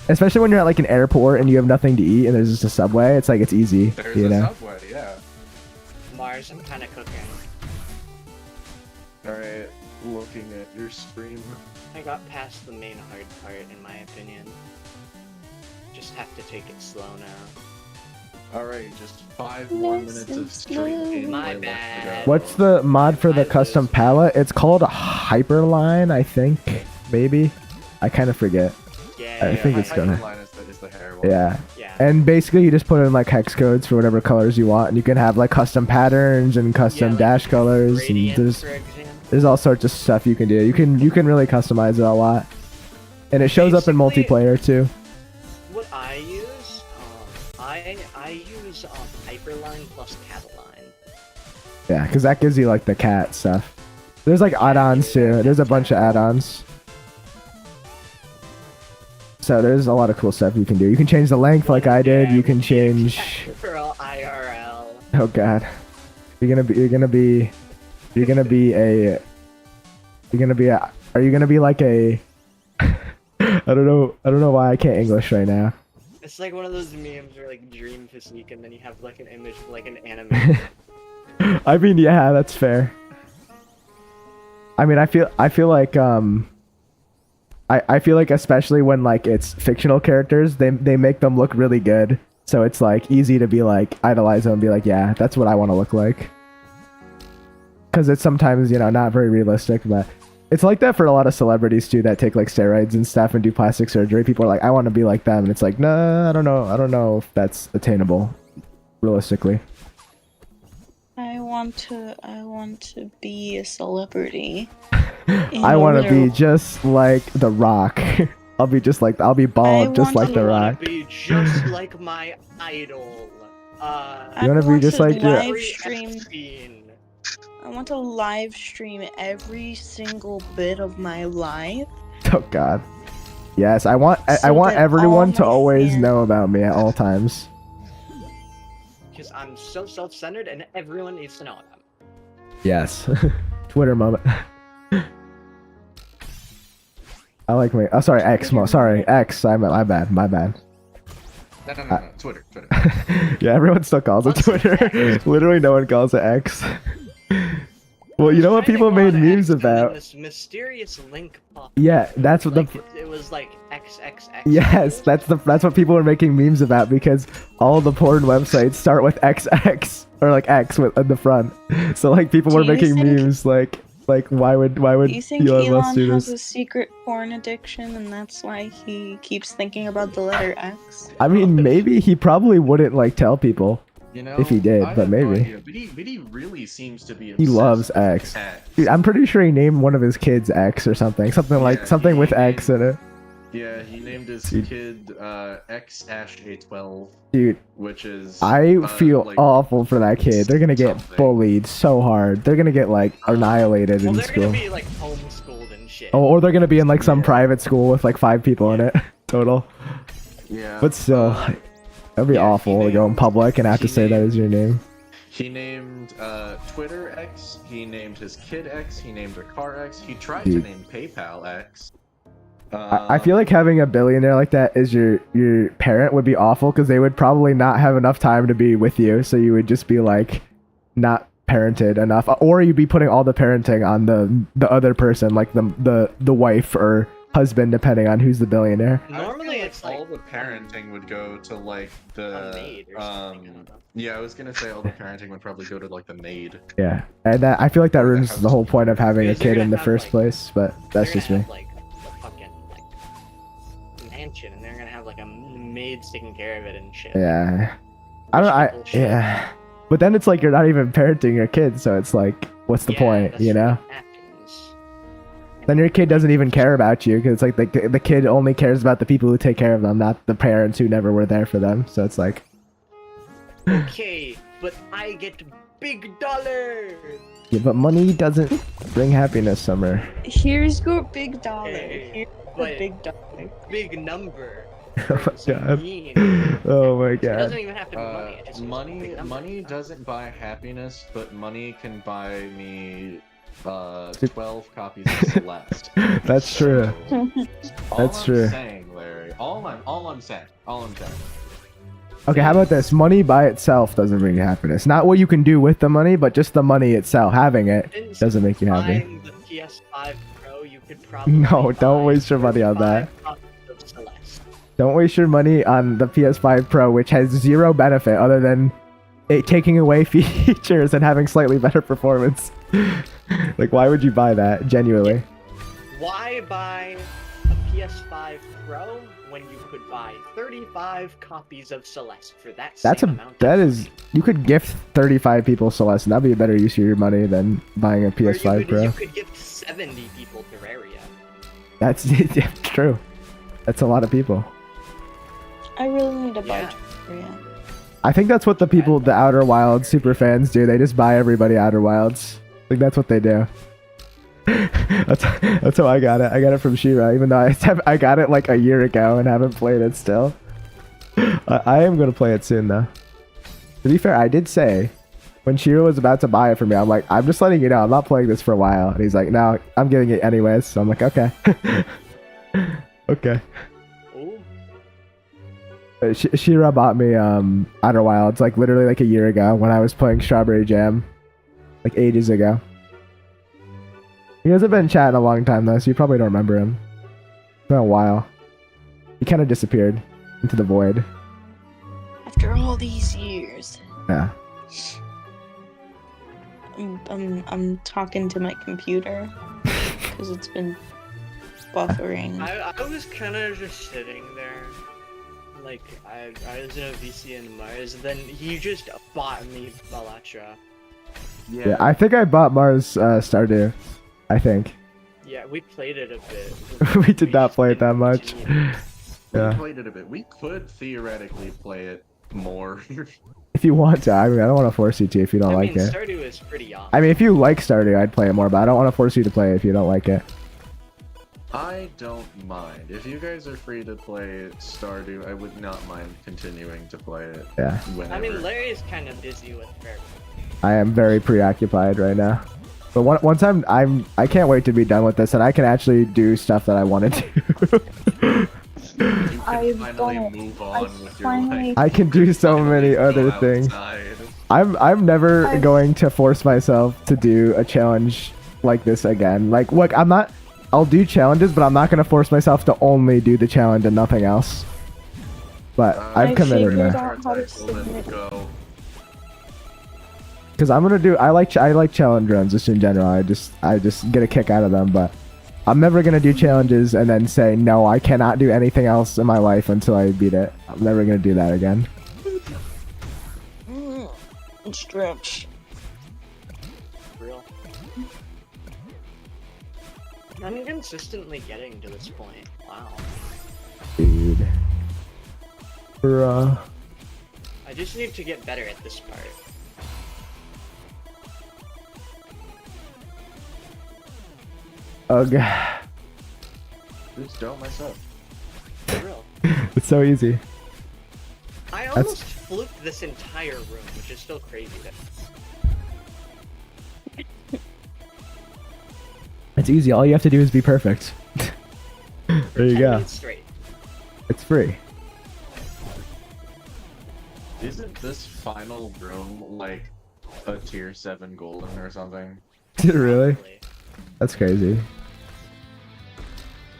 Especially when you're at like an airport and you have nothing to eat and there's just a Subway, it's like it's easy. There's you a know? Subway, yeah. Mars, I'm kind of cooking. Alright, looking at your stream. I got past the main hard part, in my opinion. Just have to take it slow now. Alright, just 5 more minutes of stream gameplay My left to bad. go. What's the mod for the custom palette? It's called Hyperline, I think. Maybe. I kind of forget. Yeah, I think it's gonna- Hyperline is the hair one. Yeah. yeah. And basically you just put in like hex codes for whatever colors you want, and you can have like custom patterns and custom like dash colors, and Radiant, there's for example. all sorts of stuff you can do. You can really customize it a lot. And it shows up in Basically- multiplayer too. What I use, I use Hyperline plus Cataline. Yeah, because that gives you like the cat stuff. There's like add-ons too. There's a bunch of add-ons. So there's a lot of cool stuff you can do. You can change the length like I did. You can change... For all IRL. Oh god. Are you gonna be like a... I don't know why I can't English right now. It's like one of those memes where like dream physique and then you have like an image of like an anime. I mean, yeah, that's fair. I mean, I feel like I feel like especially when like it's fictional characters, they make them look really good. So it's like easy to be like idolize them and be like, yeah, that's what I want to look like. Because it's sometimes, you know, not very realistic, but it's like that for a lot of celebrities too that take like steroids and stuff and do plastic surgery. People are like, I want to be like them, and it's like, no, I don't know if that's attainable realistically. I want to be a celebrity. I want to be just like The Rock. I'll be bald just like The I wanna Rock. be just like my idol. You wanna be just like your- live stream. I want to live stream every single bit of my life. Oh god. Yes, I want So that everyone all to my always fans- know about me at all times. Because I'm so self-centered and everyone needs to know about me. Yes. Twitter moment. I like me. Oh, sorry, X. Sorry, X. My bad. No. Twitter. Yeah, everyone still calls it What's Twitter. X? Literally, no one calls it X. Well, you know what Trying to people go made on memes X, and then about? This mysterious link popped. Yeah, that's what Like, the. it was like XXX. Yes, that's what people are making memes about, because all the porn websites start with XX or like X with at the front. So like people were Do you making think- memes like why would Do you think Elon Musk do Elon has this? a secret porn addiction and that's why he keeps thinking about the letter X? I mean, maybe he probably wouldn't like tell people. You know, If he did, I but have no maybe. idea, but he really seems to be. He obsessed loves with X. X. Dude, I'm pretty sure he named one of his kids X or something. Something Yeah, with he X in it. Yeah, he named his Dude. kid X-A12, Dude, which is I feel like, awful for that kid. They're gonna get something. bullied so hard. They're gonna get like annihilated Well, in they're school. gonna be like homeschooled and shit. Oh, or they're gonna be in like some Yeah. private school with like 5 people in it total. Yeah. But still, that'd be yeah, awful he to go in named- public and have to he say that named- as your name. He named Twitter X. He named his kid X. He named a car X. He tried Dude. to name PayPal X. I feel like having a billionaire like that as your parent would be awful because they would probably not have enough time to be with you, so you would just be like not parented enough, or you'd be putting all the parenting on the other person, like the wife or husband, depending on who's the billionaire. Normally, it's like all the parenting would go to like the a maid or something. I don't know. Yeah, I was gonna say all the parenting would probably go to like the maid. Yeah, and I feel like that Or the ruins the whole point of having a Because they're kid in gonna the have, first like- place. But that's They're just gonna me. have, like a fucking like mansion, and they're gonna have like a maid taking care of it and shit. Yeah, I don't. Bullshit. Yeah, but then it's like you're not even parenting your kid, so it's like, what's the Yeah, point? that's You know? what happens. Then your kid doesn't even care about you because it's like the kid only cares about the people who take care of them, not the parents who never were there for them. So it's like, Okay, but I get big dollars. yeah, but money doesn't bring happiness, Summer. Here's your big dollar. Hey, Here's but the big dollar. big number. Oh my So god. mean. Oh my It doesn't god. even have to be money. It just Money doesn't buy happiness, but money can buy me 12 copies of Celeste. That's true. All That's I'm true. saying, Larry. All I'm saying. Okay, how about this? Money by itself doesn't bring you happiness. Not what you can do with the money, but just the money itself. Having it Since doesn't make you happy. buying the PS5 Pro, you could probably No, don't buy waste your money on that. 35 copies of Celeste. Don't waste your money on the PS5 Pro, which has zero benefit other than it taking away features and having slightly better performance. Like, why would you buy that? Genuinely. Why buy a PS5 Pro when you could buy 35 copies of Celeste for that That's same a amount? that is you could gift 35 people Celeste, and that'd be a better use of your money than buying a Or PS5 Pro. You could gift 70 people Terraria. That's yeah, true. That's a lot of people. I really need to buy Yeah. Terraria. I think that's what the people, the Outer Wilds super fans do. They just buy everybody Outer Wilds. I think that's what they do. that's how I got it. I got it from Shira, even though I got it like a year ago and haven't played it still. I am gonna play it soon though. To be fair, I did say when Shira was about to buy it for me, I'm like, I'm just letting you know, I'm not playing this for a while. And he's like, no, I'm getting it anyways. So I'm like, okay, okay. Ooh. Shira bought me Outer Wilds like literally like a year ago when I was playing Strawberry Jam, like ages ago. He hasn't been chatting a long time though, so you probably don't remember him. It's been a while. He kind of disappeared into the void. After all these years, Yeah. I'm talking to my computer because it's been buffering. I was kind of just sitting there. Like, I was in a VC in Mars, then he just bought me Balatra. Yeah, I think I bought Mars Stardew. I think. Yeah, we played it a bit. We did not just play it that didn't much. continue. We Yeah. played it a bit. We could theoretically play it more. If you want to, I mean, I don't want to force you to if you don't I like mean, it. Stardew is pretty awesome. I mean, if you like Stardew, I'd play it more, but I don't want to force you to play it if you don't like it. I don't mind. If you guys are free to play Stardew, I would not mind continuing to play it. Yeah. Whenever. I mean, Larry's kind of busy with Fair. I am very preoccupied right now. But once I can't wait to be done with this, and I can actually do stuff that I wanted to. You can I've finally done it. move on I've with your finally- life. I can do so many Go other things. outside. I'm never I've- going to force myself to do a challenge like this again. Like, look, I'll do challenges, but I'm not gonna force myself to only do the challenge and nothing else. But I've I committed figured now. out how to Archetypal and submit. go. Because I'm gonna do. I like challenge runs just in general. I just get a kick out of them. But I'm never gonna do challenges and then say no. I cannot do anything else in my life until I beat it. I'm never gonna do that again. Stretch. Real. I'm consistently getting to this point. Wow. Dude. Bruh. I just need to get better at this part. Oh god. Just don't mess up. For real. It's so easy. I almost fluked this entire room, which is still crazy. It's easy. All you have to do is be perfect. There you 10 go. minutes straight. It's free. Isn't this final room like a tier 7 golden or something? Really? Probably. That's crazy.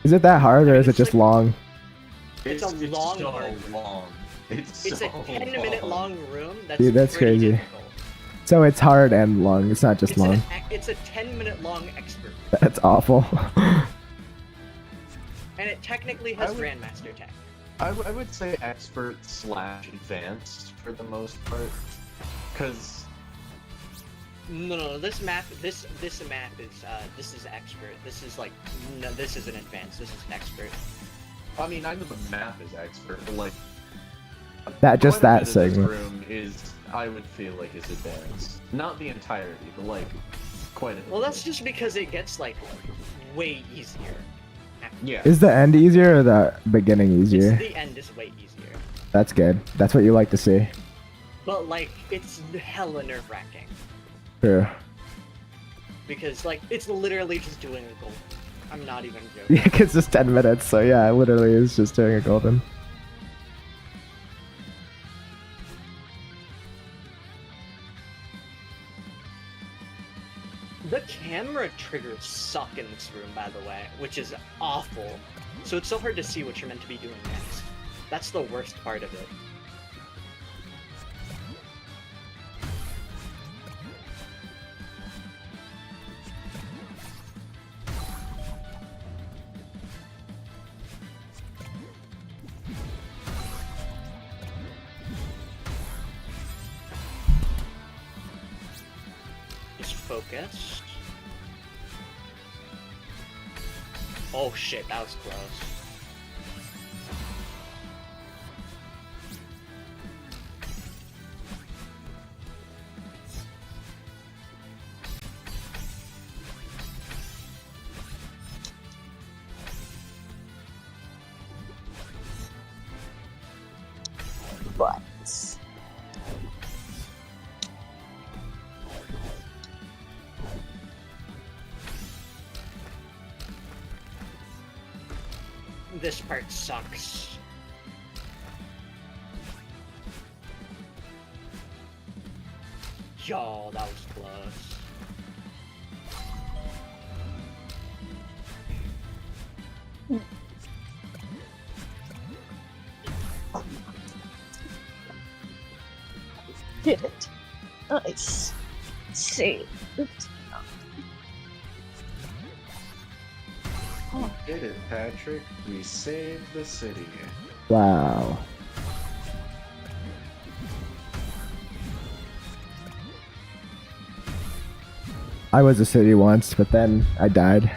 Is it that hard or is it just long? It's a long so hard. long. It's It's so a 10-minute long room that's Dude, that's pretty crazy. difficult. So it's hard and long. It's not just long. It's a 10-minute long expert. That's awful. And it technically has I would- Grandmaster tech. I would say expert / advanced for the most part, because No, this map is this is expert. This is like no, this isn't advanced. This is expert. I mean I know the map is expert, but like That just quite a that bit of this segment. room is I would feel like is advanced, not the entirety, but like quite a bit. Well, that's just because it gets like way easier. yeah. Is the end easier or the beginning easier? The end is way easier, That's good. That's what you like to see. but like it's hella nerve-wracking True. because like it's literally just doing a goal. I'm not even joking. Yeah, it's just 10 minutes, so yeah, it literally is just doing a golden. The camera triggers suck in this room, by the way, which is awful. So it's so hard to see what you're meant to be doing next. That's the worst part of it. Just focus. Oh shit, that was close. But This part sucks. Yo, that was close. did it. Nice. Save. Did it, Patrick? We saved the city. Wow. I was a city once, but then I died.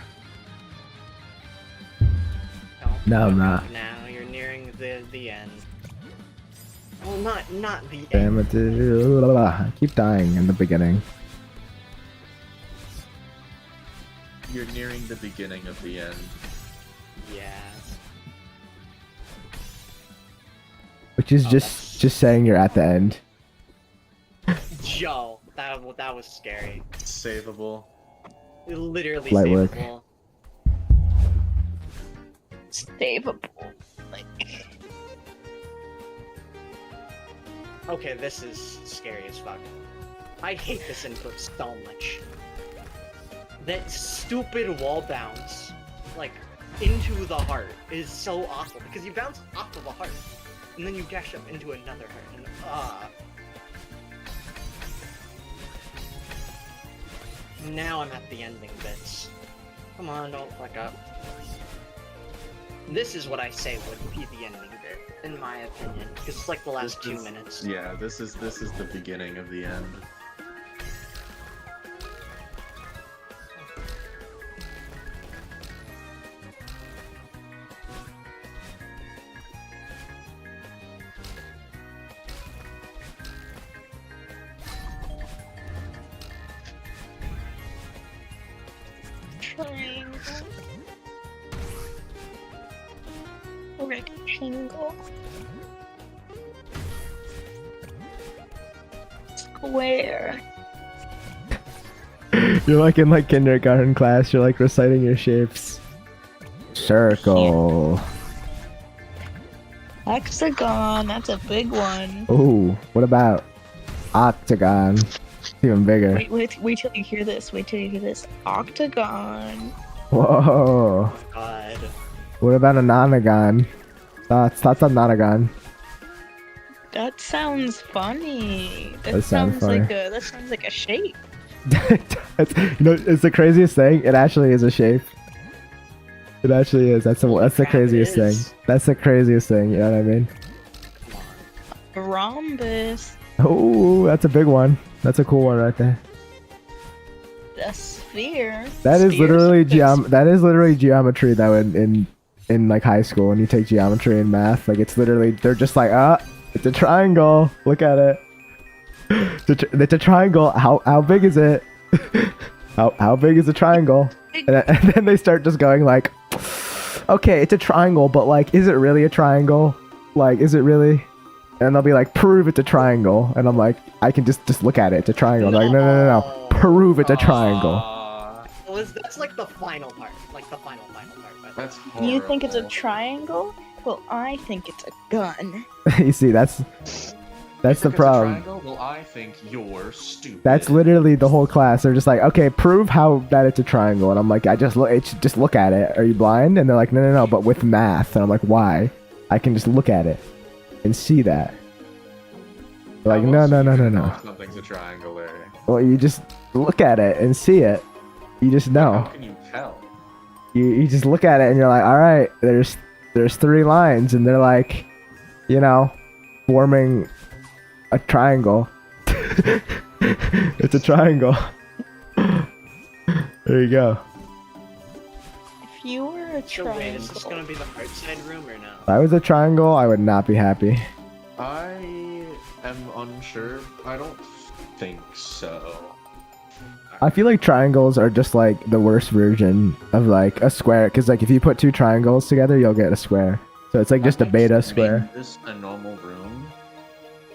No, I'm not. Now you're nearing the end. Well, not the end. Damn it. I keep dying in the beginning. You're nearing the beginning of the end. Yeah. Which is Oh, just saying you're at the end. Yo, that was scary. Savable. Literally Light work. savable. Savable. Like, Okay, this is scary as fuck. I hate this input so much. That stupid wall bounce, like, into the heart is so awful because you bounce off of a heart, and then you dash up into another heart, and Now I'm at the ending bits. Come on, don't fuck up. This is what I say would be the ending bit, in my opinion, because it's like the last This 2 is- minutes. Yeah, this is the beginning of the end. Triangle. Rectangle. Square. You're like in like kindergarten class. You're like reciting your shapes. Circle. Hexagon. That's a big one. Oh, what about octagon? It's even bigger. Wait till you hear this. Wait till you hear this. Octagon. Whoa. Oh God. What about a nonagon? Thoughts on nonagon? That sounds funny. That sounds funny. That sounds like a shape. It's the craziest thing. It actually is a shape. It actually is. That's the craziest thing. That's the craziest thing. You know what I mean? A rhombus. Oh, that's a big one. That's a cool one right there. A sphere. That is Spheres literally are big. That is literally geometry though. In like high school, when you take geometry and math, like it's literally they're just like it's a triangle. Look at it. It's a triangle. How big is it? how big is a triangle? And then they start just going like, okay, it's a triangle, but like, is it really a triangle? Like, is it really? And they'll be like, prove it's a triangle. And I'm like, I can just look at it. It's a triangle. They're like, no. Prove it's a triangle. That's like the final part. Like the final part. That's You think it's a horrible. triangle? Well, I think it's a gun. You see, that's You the think it's a problem. triangle? Well, I think you're stupid. That's literally the whole class. They're just like, okay, prove how that it's a triangle. And I'm like, just look at it. Are you blind? And they're like, no, but with math. And I'm like, why? I can just look at it and see that. They're like, no. Something's a triangle there. Well, you just look at it and see it. You just How know. can you tell? You just look at it and you're like, all right, there's 3 lines and they're like, forming a triangle. It's a triangle. There you go. If you were a So wait, is this triangle, gonna be the outside room or no? If I was a triangle, I would not be happy. I am unsure. I don't think so. I feel like triangles are just like the worst version of like a square, because like if you put 2 triangles together, you'll get a square. So it's like just a I beta think square. make this a normal room,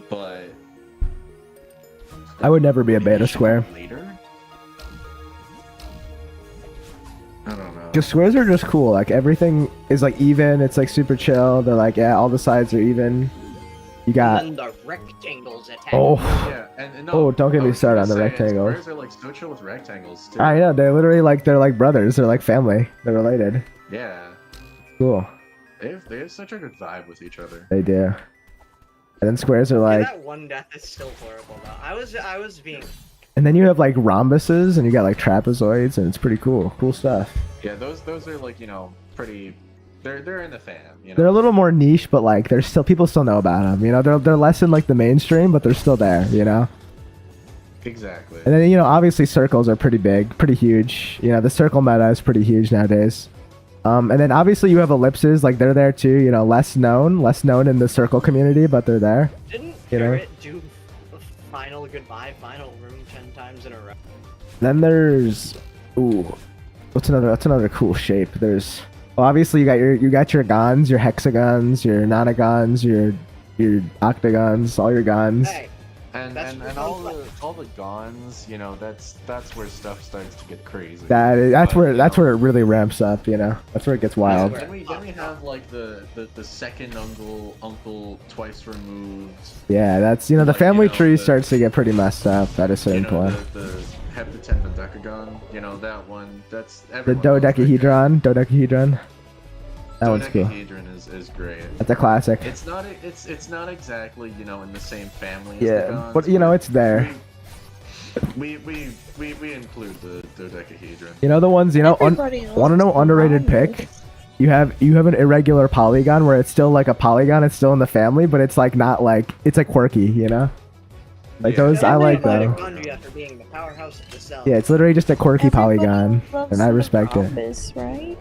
but I would never be a maybe beta show square. later. I don't know. Because squares are just cool. Like everything is like even. It's like super chill. They're like, yeah, all the sides are even. You got. And then the rectangles attack. Oh. Yeah, and no, Oh, don't get I me was started gonna on the say, rectangles. Squares are like so chill with rectangles too. I know. They're literally like brothers. They're like family. They're related. Yeah, Cool. they have such a good vibe with each other. They do. And then squares are Yeah, like. that one death is still horrible though. I was being. And then you have like rhombuses and you got like trapezoids and it's pretty cool. Cool stuff. Yeah, those are like pretty. They're in the fam. They're a little more niche, but like they're still people still know about them. They're less in like the mainstream, but they're still there. Exactly. And then obviously circles are pretty big, pretty huge. The circle meta is pretty huge nowadays. And then obviously you have ellipses, like they're there too. Less known in the circle community, but they're there. Didn't You know? Parrot do final goodbye, final room 10 times in a row? Then there's what's another cool shape? There's obviously you got your gons, your hexagons, your nonagons, your octagons, all your gons. Hey, And That's and, for and fun. all the gons, that's where stuff starts to get crazy. That's But, where it really ramps up. That's where it gets wild. Then we have like the second uncle twice removed. Yeah, that's the Like, family tree the- starts to get pretty messed up at a certain point. The heptatendecagon, that one. That's The everyone knows that dodecahedron. That one's cool. Dodecahedron is great. That's a classic. It's not exactly in the same family as the Yeah, gons, but it's there. We include the dodecahedron. The ones everybody else want to know underrated rhombus. pick? You have an irregular polygon where it's still like a polygon. It's still in the family, but it's like not like it's like quirky. Like Yeah. those I like though. Mitochondria for being the powerhouse of the cell. Yeah, it's literally just a quirky Everybody polygon, loves and I the respect it. rhombus, right?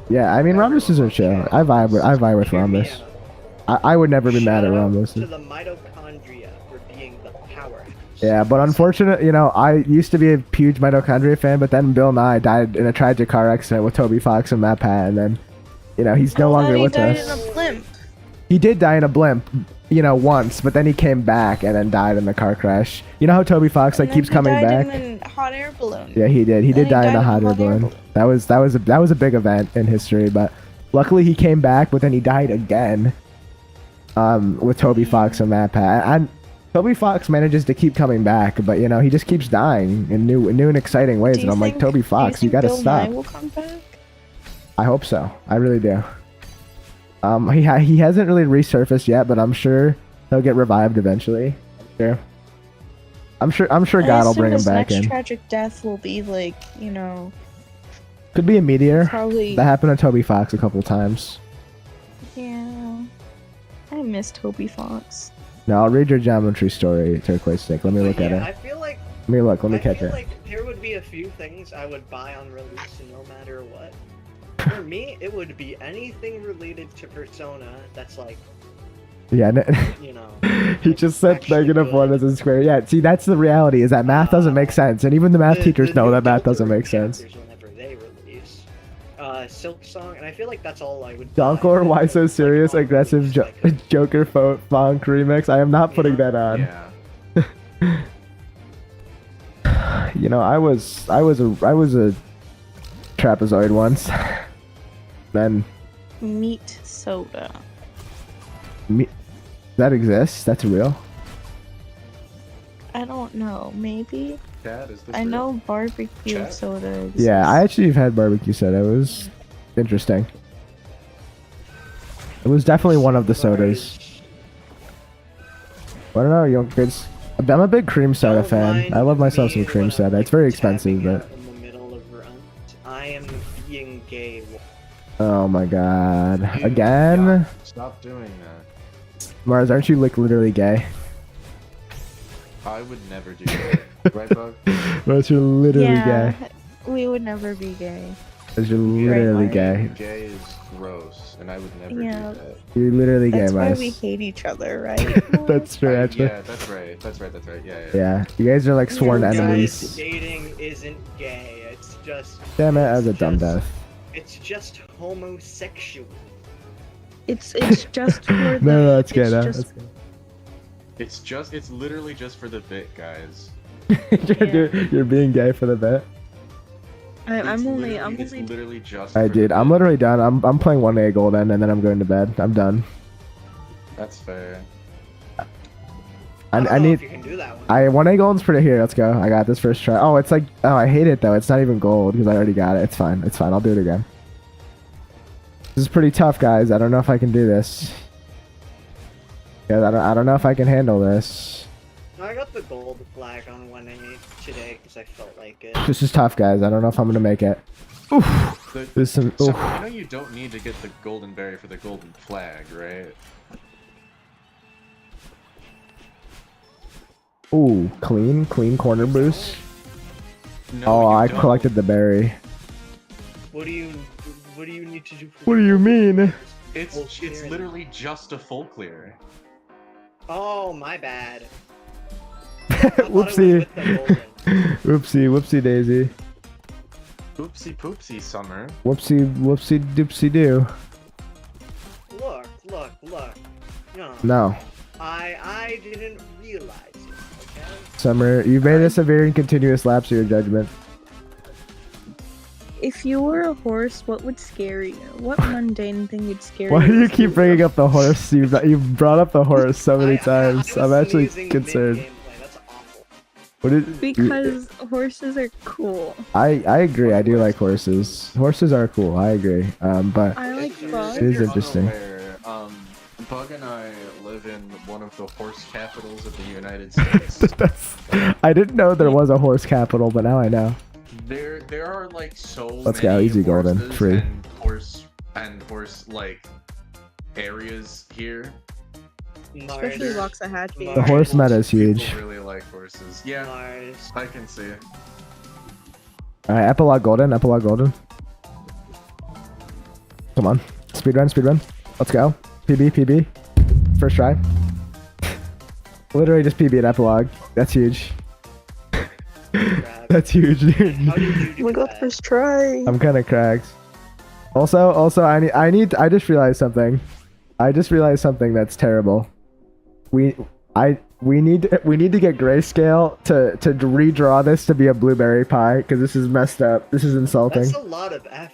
Yeah, I mean rhombuses are chill. I vibe with Hear me rhombus. out. I would never be mad at Shout out rhombuses. to the mitochondria for being the powerhouse. Yeah, but unfortunately, I used to be a huge mitochondria fan, but then Bill Nye died in a tragic car accident with Toby Fox and Matt Pat, and then, he's no longer with died us. in a blimp. He did die in a blimp, once, but then he came back and then died in the car crash. You know how Toby Fox And then keeps he coming died back? in a hot air balloon. Yeah, he did. He Then did die in a hot air balloon. That was a big event in history, but luckily he came back, but then he died again. With Toby Fox and Matt Pat. And Toby Fox manages to keep coming back, but he just keeps dying in new and exciting ways. And I'm like, Toby Fox, you gotta stop. Will come back? I hope so. I really do. He hasn't really resurfaced yet, but I'm sure he'll get revived eventually. I'm sure God will bring him back his in. next tragic death will be like, Could be a meteor. probably. That happened to Toby Fox a couple times. Yeah. I miss Toby Fox. Now I'll read your geometry story, Turquoise Stick. Let me look at Yeah, it. I feel like Let me look. Let me I catch feel it. like there would be a few things I would buy on release no matter what. For me, it would be anything related to Persona that's like, Yeah. He just said actually negative good. 1 as a square. Yeah, see, that's the reality, is that math doesn't make sense. And even the math teachers the know new that math doesn't Joker make sense. chapters Whenever they release, Silk Song, and I feel like that's all I would. Donkor, buy. why so Like, serious? on Aggressive release, like, Joker Funk remix. I am not putting that on. Yeah. I was a trapezoid once. Then Meat soda. that exists. That's real. I don't know. Maybe. Chad, is this I real? know barbecue Chat? soda exists. Yeah, I actually have had barbecue soda. It was interesting. It was definitely one of the sodas. I don't know, kids. I'm a big cream soda Don't fan. mind I love myself some me cream when soda. I'm, It's very like, expensive, tapping but out in the middle of runt. I am being gay. oh my god, Dude, again, yeah, stop doing that. Mars, aren't you literally gay? I would never do that. Right, Bug? Mars, you're literally Yeah, gay. we would never be gay. Mars, you're literally Right, gay. Gay is gross, and I would never Yeah. do that. You're literally gay, That's why Mars. we hate each other, right? That's true, actually. Yeah, that's right. That's right. Yeah. Yeah, you guys are like sworn Yeah, Guys, enemies. dating isn't gay. It's just. Damn it, that was a it's dumb just- death. It's just homosexual. It's just for the. No, that's good. it's No, just- that's good. It's literally just for the bit, guys. You're being gay for the bit. I'm only. It's literally just. Alright, for the dude, I'm bit. literally done. I'm playing 1A Golden, and then I'm going to bed. I'm done. That's fair. I I don't know need. if you can do that one. 1A Golden's pretty here. Let's go. I got this first try. Oh, it's like. Oh, I hate it though. It's not even gold because I already got it. It's fine. It's fine. I'll do it again. This is pretty tough, guys. I don't know if I can do this. Yeah, I don't know if I can handle this. I got the gold flag on 1A today because I felt like it. This is tough, guys. I don't know if I'm gonna make it. Oof. The, There's some. so Oof. I know you don't need to get the golden berry for the golden flag, right? Ooh, clean corner boost. No, Oh, you I don't. collected the berry. What do you need to do? For What do you mean? It's Full clear. literally just a full clear. Oh, my bad. I thought it was Whoopsie. with the golden. Whoopsie daisy. Oopsie poopsie, Summer. Whoopsie doopsie doo. Look. No. No. I didn't realize it, okay? Summer, you made a severe and continuous lapse of your judgment. If you were a horse, what would scare you? What mundane thing would scare you? Why do you keep bringing up the horse? You've brought up the horse so many times. I I'm was actually sneezing concerned. mid-gameplay. That's awful. What is? Because horses are cool. I agree. I do like horses. Horses are cool. I agree. But I like If you're- bugs. It is if you're interesting. unaware, Bug and I live in one of the horse capitals of the United States. I didn't know there was a horse capital, but now I know. There are like so Let's many go, easy golden, horses free. and horse like areas here. Especially Mars. Waxahachie. The horse meta is huge. People really like horses. Yeah, Mars. I can see. All right, epilogue golden. Come on, speedrun. Let's go. PB. First try. Literally just PB and epilogue. That's huge. Crap. That's huge, dude. How did you Oh do my god, that? first try. I'm kind of cracked. Also, I just realized something. I just realized something that's terrible. We need to get grayscale to redraw this to be a blueberry pie because this is messed up. This is insulting. That's a lot of effort.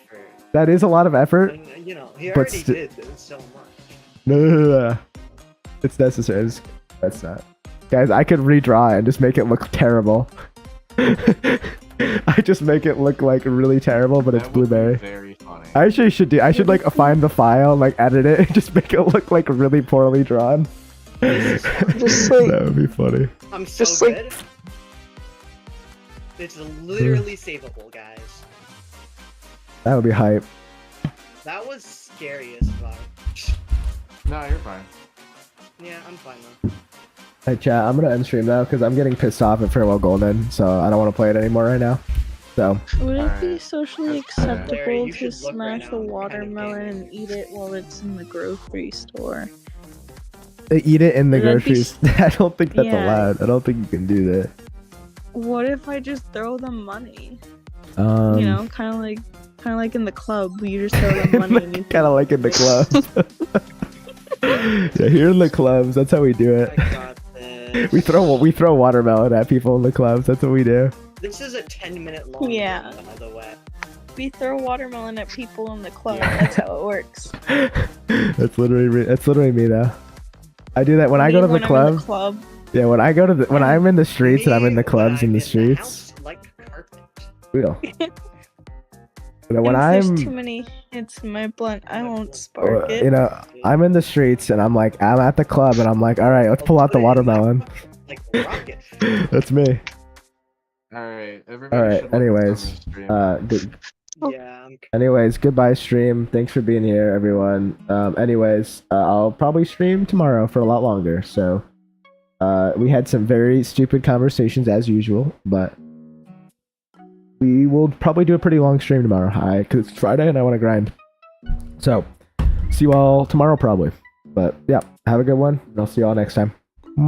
That is a lot of effort. And, you know, he But already sti- did so much. No. It's necessary. That's not. Guys, I could redraw it and just make it look terrible. I just make it look like really terrible, but it's That would be blueberry. very funny. I actually should do. I should like find the file, like edit it, and just make it look like really poorly drawn. Just like- That would be funny. I'm so Just like- good. It's literally savable, guys. That would be hype. That was scary as fuck. No, you're fine. Yeah, I'm fine though. Hey chat, I'm gonna end stream now because I'm getting pissed off at Farewell Golden, so I don't want to play it anymore right now. So Would it be Alright. socially That's fair. acceptable Larry, you to should look right smash now a what kind of watermelon game it and eat it while it's in the grocery store? they eat it in the That'd be groceries. I don't think that's Yeah. allowed. I don't think you can do that. What if I just throw them money? You Um, know, kind of like in the club, you just throw them money and you kind of like in the clubs. Yeah, here in the clubs, that's how we do it. I got this. We throw watermelon at people in the clubs. That's what we do. This is a 10-minute long Yeah. game, by the way. we throw watermelon at people in the club. That's how it works. That's literally me though. I do that when I go to the When I'm in club. Yeah, when I'm in the streets and I'm in the clubs in the streets. House, like carpet. Wheel. When If I'm, there's too many hits in my blunt, I won't spark it. you know, I'm in the streets and I'm at the club and I'm like, all right, let's pull out the watermelon. Like a rocket. That's me. Alright, everybody. All right. should look at Anyways, someone's stream. Yeah, I'm anyways, goodbye stream. Thanks for being here, everyone. Anyways, I'll probably stream tomorrow for a lot longer. So, we had some very stupid conversations as usual, but we will probably do a pretty long stream tomorrow. Because it's Friday and I want to grind. So, see you all tomorrow probably. But yeah, have a good one. And I'll see you all next time.